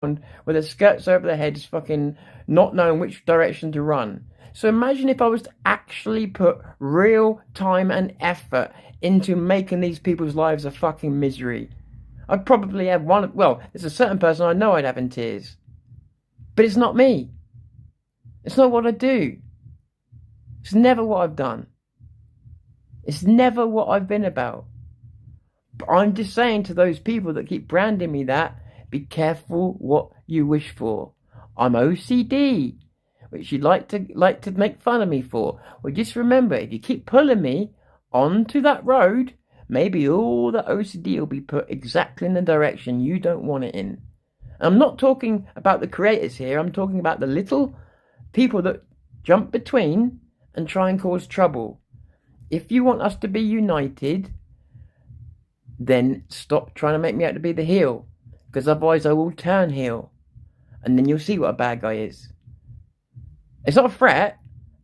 With their skirts over their heads, fucking not knowing which direction to run. So imagine if I was to actually put real time and effort into making these people's lives a fucking misery. I'd probably have there's a certain person I know I'd have in tears. But it's not me. It's not what I do. It's never what I've done. It's never what I've been about. But I'm just saying to those people that keep branding me that, be careful what you wish for. I'm OCD, which you'd like to make fun of me for. Well, just remember, if you keep pulling me onto that road, maybe all the OCD will be put exactly in the direction you don't want it in. I'm not talking about the creators here. I'm talking about the little people that jump between and try and cause trouble. If you want us to be united, then stop trying to make me out to be the heel. Because otherwise I will turn heel. And then you'll see what a bad guy is. It's not a threat.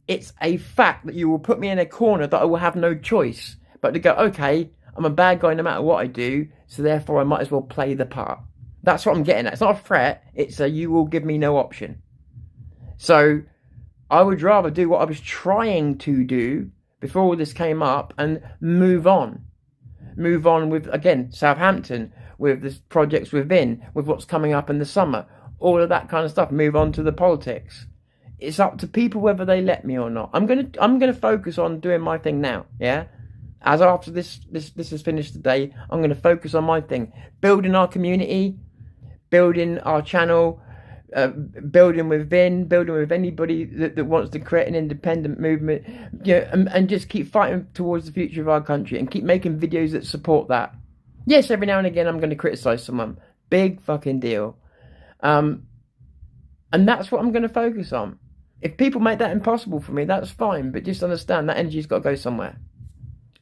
It's a fact that you will put me in a corner that I will have no choice but to go, okay, I'm a bad guy no matter what I do, so therefore I might as well play the part. That's what I'm getting at. It's not a threat. It's a you will give me no option. So I would rather do what I was trying to do before all this came up and move on. Move on with, again, Southampton, with the projects within, with what's coming up in the summer, all of that kind of stuff. Move on to the politics. It's up to people whether they let me or not. I'm gonna focus on doing my thing now. Yeah, as after this is finished today, I'm gonna focus on my thing, building our community, building our channel, building with Vin, building with anybody that wants to create an independent movement, and just keep fighting towards the future of our country and keep making videos that support that. Yes, every now and again I'm going to criticize someone. Big fucking deal. And that's what I'm going to focus on. If people make that impossible for me, that's fine. But just understand that energy's got to go somewhere.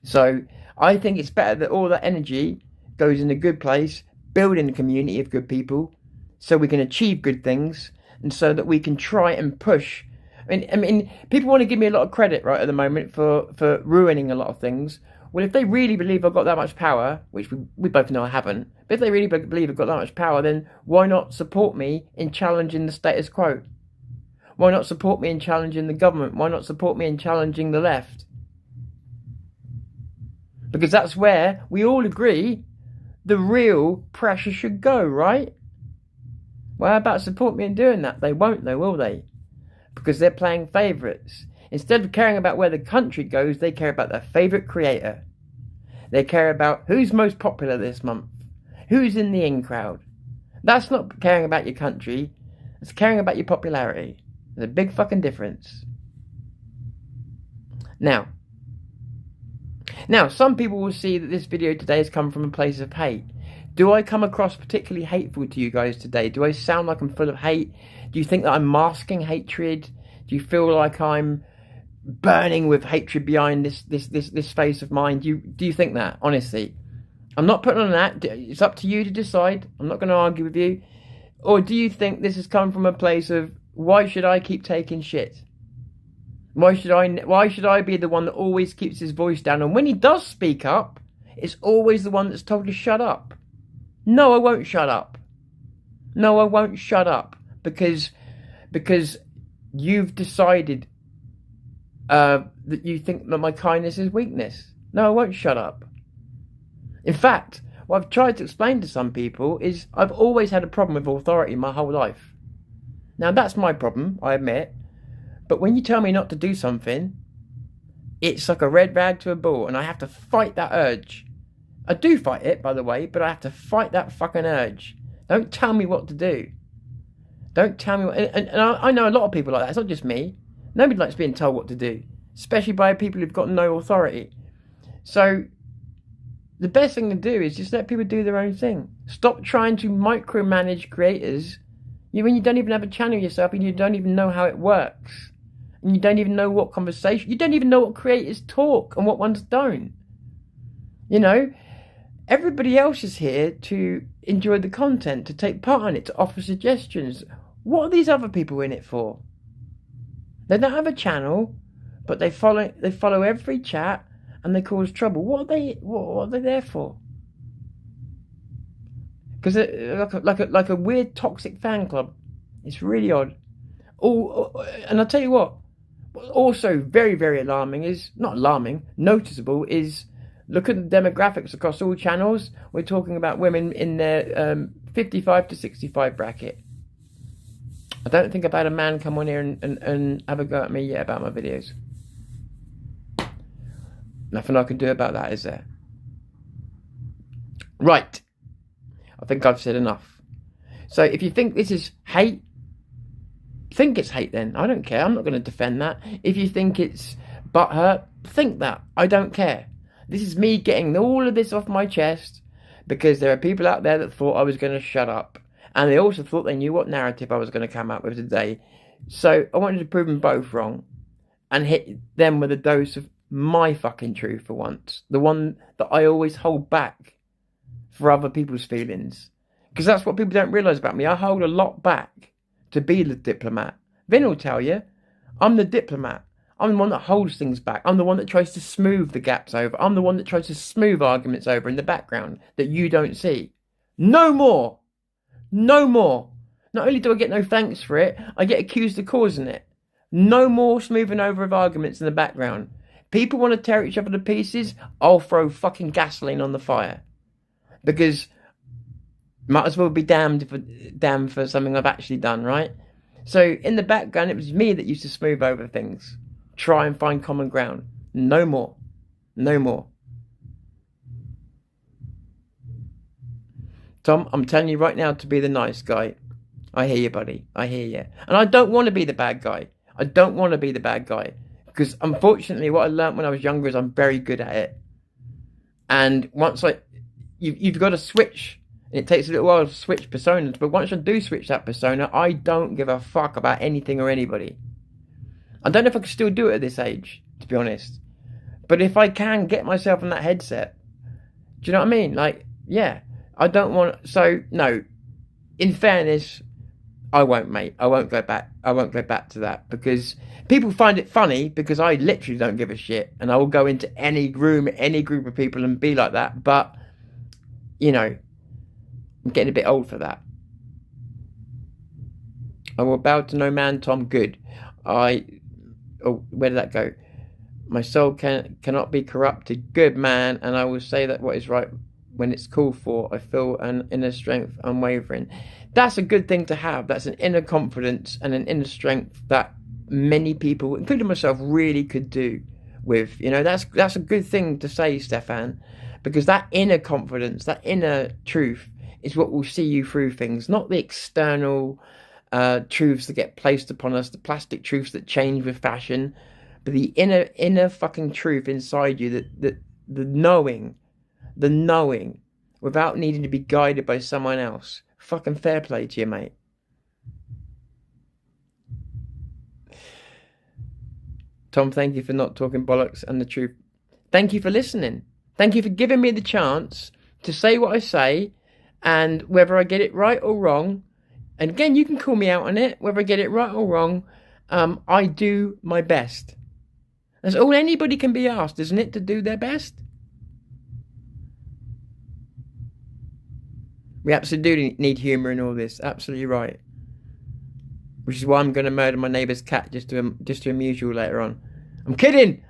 So I think it's better that all that energy goes in a good place, building a community of good people, so we can achieve good things, and so that we can try and push. I mean, people want to give me a lot of credit right at the moment for ruining a lot of things. Well, if they really believe I've got that much power, which we both know I haven't, but if they really believe I've got that much power, then why not support me in challenging the status quo? Why not support me in challenging the government? Why not support me in challenging the left? Because that's where we all agree the real pressure should go, right? Well, how about support me in doing that? They won't though, will they? Because they're playing favourites. Instead of caring about where the country goes, they care about their favourite creator. They care about who's most popular this month, who's in the in crowd. That's not caring about your country, it's caring about your popularity. There's a big fucking difference. Now, some people will see that this video today has come from a place of hate. Do I come across particularly hateful to you guys today? Do I sound like I'm full of hate? Do you think that I'm masking hatred? Do you feel like I'm burning with hatred behind this face of mine? Do you think that? Honestly, I'm not putting on that. It's up to you to decide. I'm not going to argue with you. Or do you think this has come from a place of, why should I keep taking shit? Why should I be the one that always keeps his voice down? And when he does speak up, it's always the one that's told to shut up. No, I won't shut up. No, I won't shut up. Because you've decided that you think that my kindness is weakness. No, I won't shut up. In fact, what I've tried to explain to some people is I've always had a problem with authority my whole life. Now, that's my problem, I admit. But when you tell me not to do something, it's like a red rag to a bull, and I have to fight that urge. I do fight it, by the way, but I have to fight that fucking urge. Don't tell me what to do. Don't tell me what... And I know a lot of people like that. It's not just me. Nobody likes being told what to do, especially by people who've got no authority. So the best thing to do is just let people do their own thing. Stop trying to micromanage creators when you don't even have a channel yourself and you don't even know how it works. And you don't even know what conversation... You don't even know what creators talk and what ones don't. You know, everybody else is here to enjoy the content, to take part in it, to offer suggestions. What are these other people in it for? They don't have a channel, but they follow every chat and they cause trouble. What are they there for? Because like a weird toxic fan club. It's really odd. And I'll tell you what. Also very, very alarming is, not alarming, noticeable is, look at the demographics across all channels. We're talking about women in their 55 to 65 bracket. I don't think I've had a man come on here and have a go at me yet about my videos. Nothing I can do about that, is there? Right. I think I've said enough. So if you think this is hate, think it's hate then. I don't care. I'm not going to defend that. If you think it's butthurt, think that. I don't care. This is me getting all of this off my chest because there are people out there that thought I was going to shut up. And they also thought they knew what narrative I was going to come out with today. So I wanted to prove them both wrong and hit them with a dose of my fucking truth for once. The one that I always hold back for other people's feelings. Because that's what people don't realise about me. I hold a lot back to be the diplomat. Vin will tell you, I'm the diplomat. I'm the one that holds things back. I'm the one that tries to smooth the gaps over. I'm the one that tries to smooth arguments over in the background that you don't see. No more. No more. Not only do I get no thanks for it, I get accused of causing it. No more smoothing over of arguments in the background. People want to tear each other to pieces, I'll throw fucking gasoline on the fire. Because might as well be damned for something I've actually done, right? So in the background, it was me that used to smooth over things. Try and find common ground. No more. No more. Tom, I'm telling you right now to be the nice guy. I hear you, buddy. I hear you. And I don't want to be the bad guy. I don't want to be the bad guy. Because unfortunately, what I learned when I was younger is I'm very good at it. And once you've got to switch. And it takes a little while to switch personas. But once I do switch that persona, I don't give a fuck about anything or anybody. I don't know if I can still do it at this age, to be honest. But if I can get myself in that headset, do you know what I mean? Like, yeah. I don't want... So, no. In fairness, I won't, mate. I won't go back. I won't go back to that. Because people find it funny because I literally don't give a shit. And I will go into any room, any group of people and be like that. But, you know, I'm getting a bit old for that. I will bow to no man, Tom. Good. Oh, where did that go? My soul cannot be corrupted. Good man, and I will say that what is right when it's called for. I feel an inner strength unwavering. That's a good thing to have. That's an inner confidence and an inner strength that many people, including myself, really could do with. You know, that's a good thing to say, Stefan, because that inner confidence, that inner truth is what will see you through things, not the external truths that get placed upon us, the plastic truths that change with fashion, but the inner fucking truth inside you, that the knowing without needing to be guided by someone else. Fucking fair play to you, mate. Tom, thank you for not talking bollocks and the truth. Thank you for listening. Thank you for giving me the chance to say what I say, and whether I get it right or wrong, and again, you can call me out on it, whether I get it right or wrong, I do my best. That's all anybody can be asked, isn't it, to do their best? We absolutely need humour in all this. Absolutely right. Which is why I'm going to murder my neighbour's cat just to amuse you later on. I'm kidding.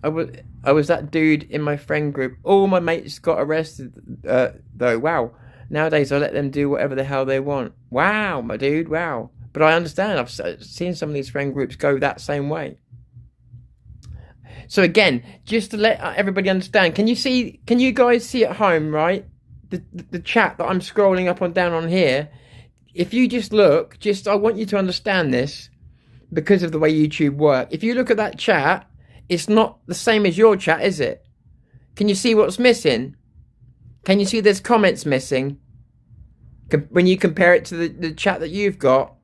I was that dude in my friend group. All my mates got arrested though. Wow. Nowadays I let them do whatever the hell they want. Wow, my dude. Wow. But I understand. I've seen some of these friend groups go that same way. So again, just to let everybody understand, can you guys see at home, right? The chat that I'm scrolling up and down on here, if you just look, I want you to understand this because of the way YouTube works. If you look at that chat, it's not the same as your chat, is it? Can you see what's missing? Can you see there's comments missing? When you compare it to the chat that you've got.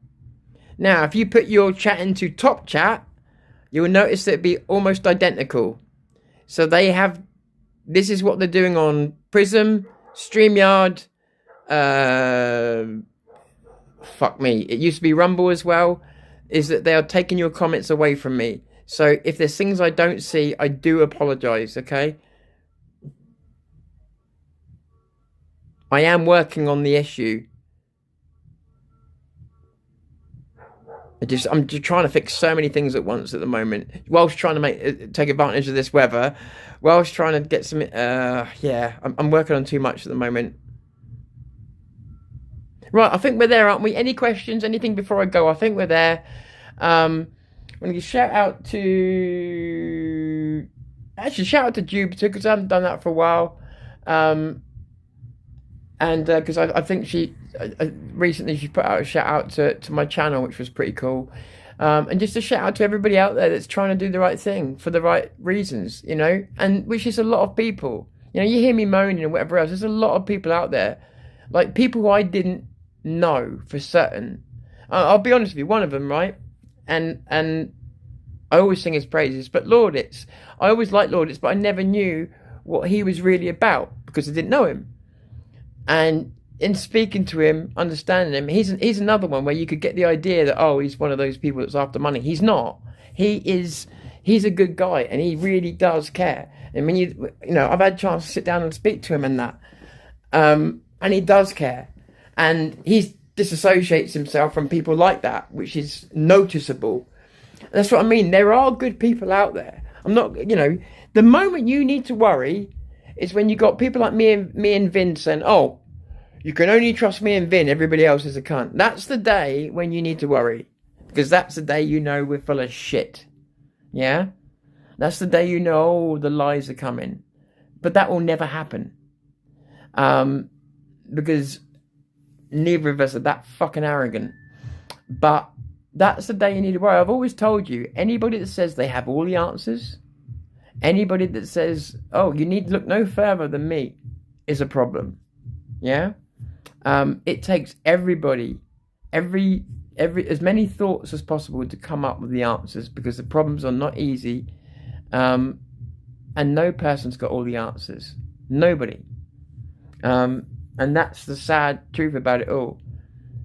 Now, if you put your chat into top chat, you will notice that it'd be almost identical. So this is what they're doing on Prism, StreamYard, fuck me, it used to be Rumble as well, is that they are taking your comments away from me. So if there's things I don't see, I do apologise, okay? I am working on the issue. I'm just trying to fix so many things at once at the moment, whilst trying to take advantage of this weather, whilst trying to get some, I'm working on too much at the moment. Right, I think we're there, aren't we? Any questions, anything before I go? I think we're there. I'm going to shout out to Jupiter, because I haven't done that for a while. And because I think recently she put out a shout out to my channel, which was pretty cool. And just a shout out to everybody out there that's trying to do the right thing for the right reasons, you know, and which is a lot of people. You know, you hear me moaning and whatever else. There's a lot of people out there, like people who I didn't know for certain. I'll be honest with you, one of them, right? And I always sing his praises, but Lauditz, I always liked Lauditz, but I never knew what he was really about because I didn't know him. And in speaking to him, understanding him, he's another one where you could get the idea that, oh, he's one of those people that's after money. He's not. He's a good guy, and he really does care. And when you know, I've had a chance to sit down and speak to him and that, and he does care, and he disassociates himself from people like that, which is noticeable. That's what I mean. There are good people out there. I'm not, you know, the moment you need to worry is when you got people like me and Vin saying, oh, you can only trust me and Vin, everybody else is a cunt. That's the day when you need to worry, because that's the day you know we're full of shit. Yeah? That's the day you know, oh, the lies are coming. But that will never happen. Because neither of us are that fucking arrogant. But that's the day you need to worry. I've always told you, anybody that says they have all the answers, anybody that says, oh, you need to look no further than me, is a problem. Yeah? It takes everybody, every as many thoughts as possible to come up with the answers, because the problems are not easy. And no person's got all the answers. Nobody. And that's the sad truth about it all.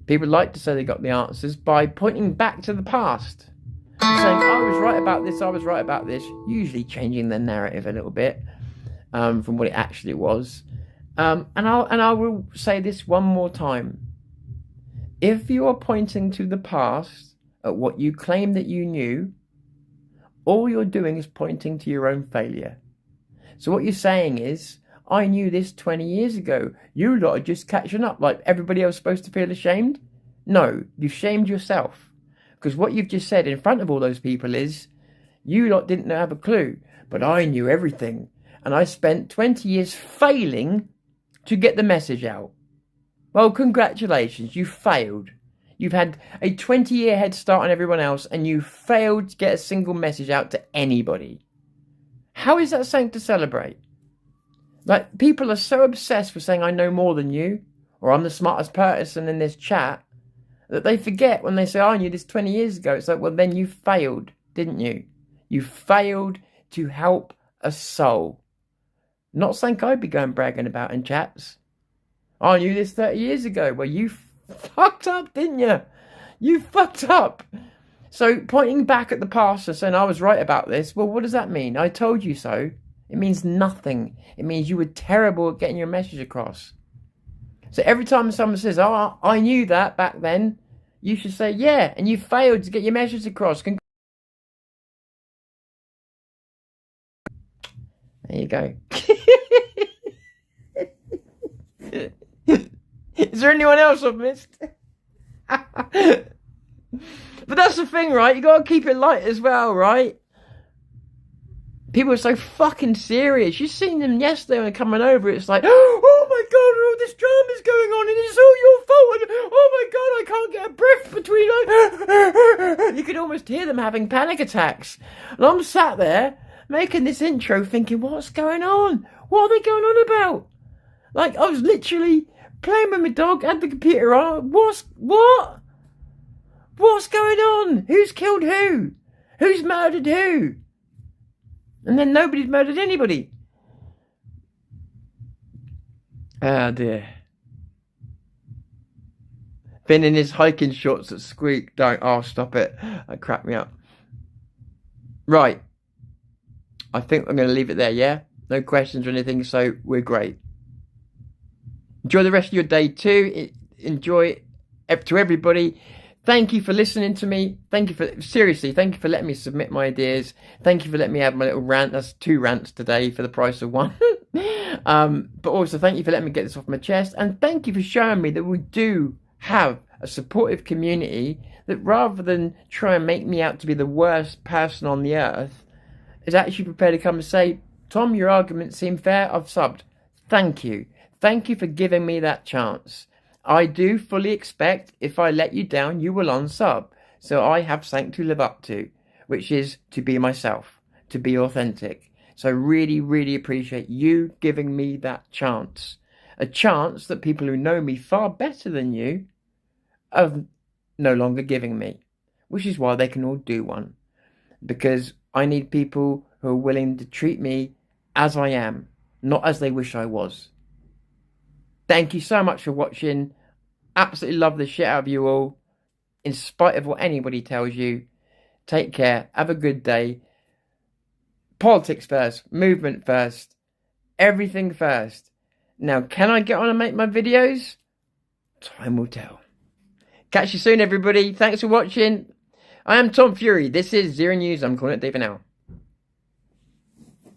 People like to say they got the answers by pointing back to the past. Saying, I was right about this, usually changing the narrative a little bit from what it actually was. And I will say this one more time. If you are pointing to the past at what you claim that you knew, all you're doing is pointing to your own failure. So what you're saying is, I knew this 20 years ago. You lot are just catching up like everybody else is supposed to feel ashamed. No, you've shamed yourself. Because what you've just said in front of all those people is, you lot didn't have a clue, but I knew everything. And I spent 20 years failing to get the message out. Well, congratulations, you failed. You've had a 20-year head start on everyone else and you failed to get a single message out to anybody. How is that something to celebrate? Like, people are so obsessed with saying I know more than you, or I'm the smartest person in this chat, that they forget when they say, I knew this 20 years ago. It's like, well, then you failed, didn't you? You failed to help a soul. Not something I'd be going bragging about in chats. I knew this 30 years ago. Well, you fucked up, didn't you? You fucked up. So pointing back at the past and saying I was right about this, well, what does that mean? I told you so. It means nothing. It means you were terrible at getting your message across. So every time someone says, oh, I knew that back then, you should say, yeah, and you failed to get your message across. There you go. Is there anyone else I've missed? But that's the thing, right? You gotta keep it light as well, right? People are so fucking serious. You've seen them yesterday when they're coming over. It's like, oh my god, all this drama's going on and it's all your fault. And, oh my god, I can't get a breath between. You could almost hear them having panic attacks. And I'm sat there making this intro thinking, what's going on? What are they going on about? Like, I was literally playing with my dog, had the computer on. What? What's going on? Who's killed who? Who's murdered who? And then nobody's murdered anybody. Ah, dear. Been in his hiking shorts at Squeak. Don't. Oh, stop it. That cracked me up. Right. I think I'm going to leave it there, yeah? No questions or anything, so we're great. Enjoy the rest of your day too. Enjoy it to everybody. Thank you for listening to me. Thank you for letting me submit my ideas. Thank you for letting me have my little rant. That's 2 rants today for the price of 1. But also thank you for letting me get this off my chest. And thank you for showing me that we do have a supportive community that, rather than try and make me out to be the worst person on the earth, is actually prepared to come and say, Tom, your arguments seem fair. I've subbed. Thank you. Thank you for giving me that chance. I do fully expect if I let you down, you will unsub. So I have something to live up to, which is to be myself, to be authentic. So I really, really appreciate you giving me that chance. A chance that people who know me far better than you are no longer giving me, which is why they can all do one. Because I need people who are willing to treat me as I am, not as they wish I was. Thank you so much for watching. Absolutely love the shit out of you all. In spite of what anybody tells you. Take care. Have a good day. Politics first. Movement first. Everything first. Now, can I get on and make my videos? Time will tell. Catch you soon, everybody. Thanks for watching. I am Tom Fury. This is Zero News. I'm calling it day for now.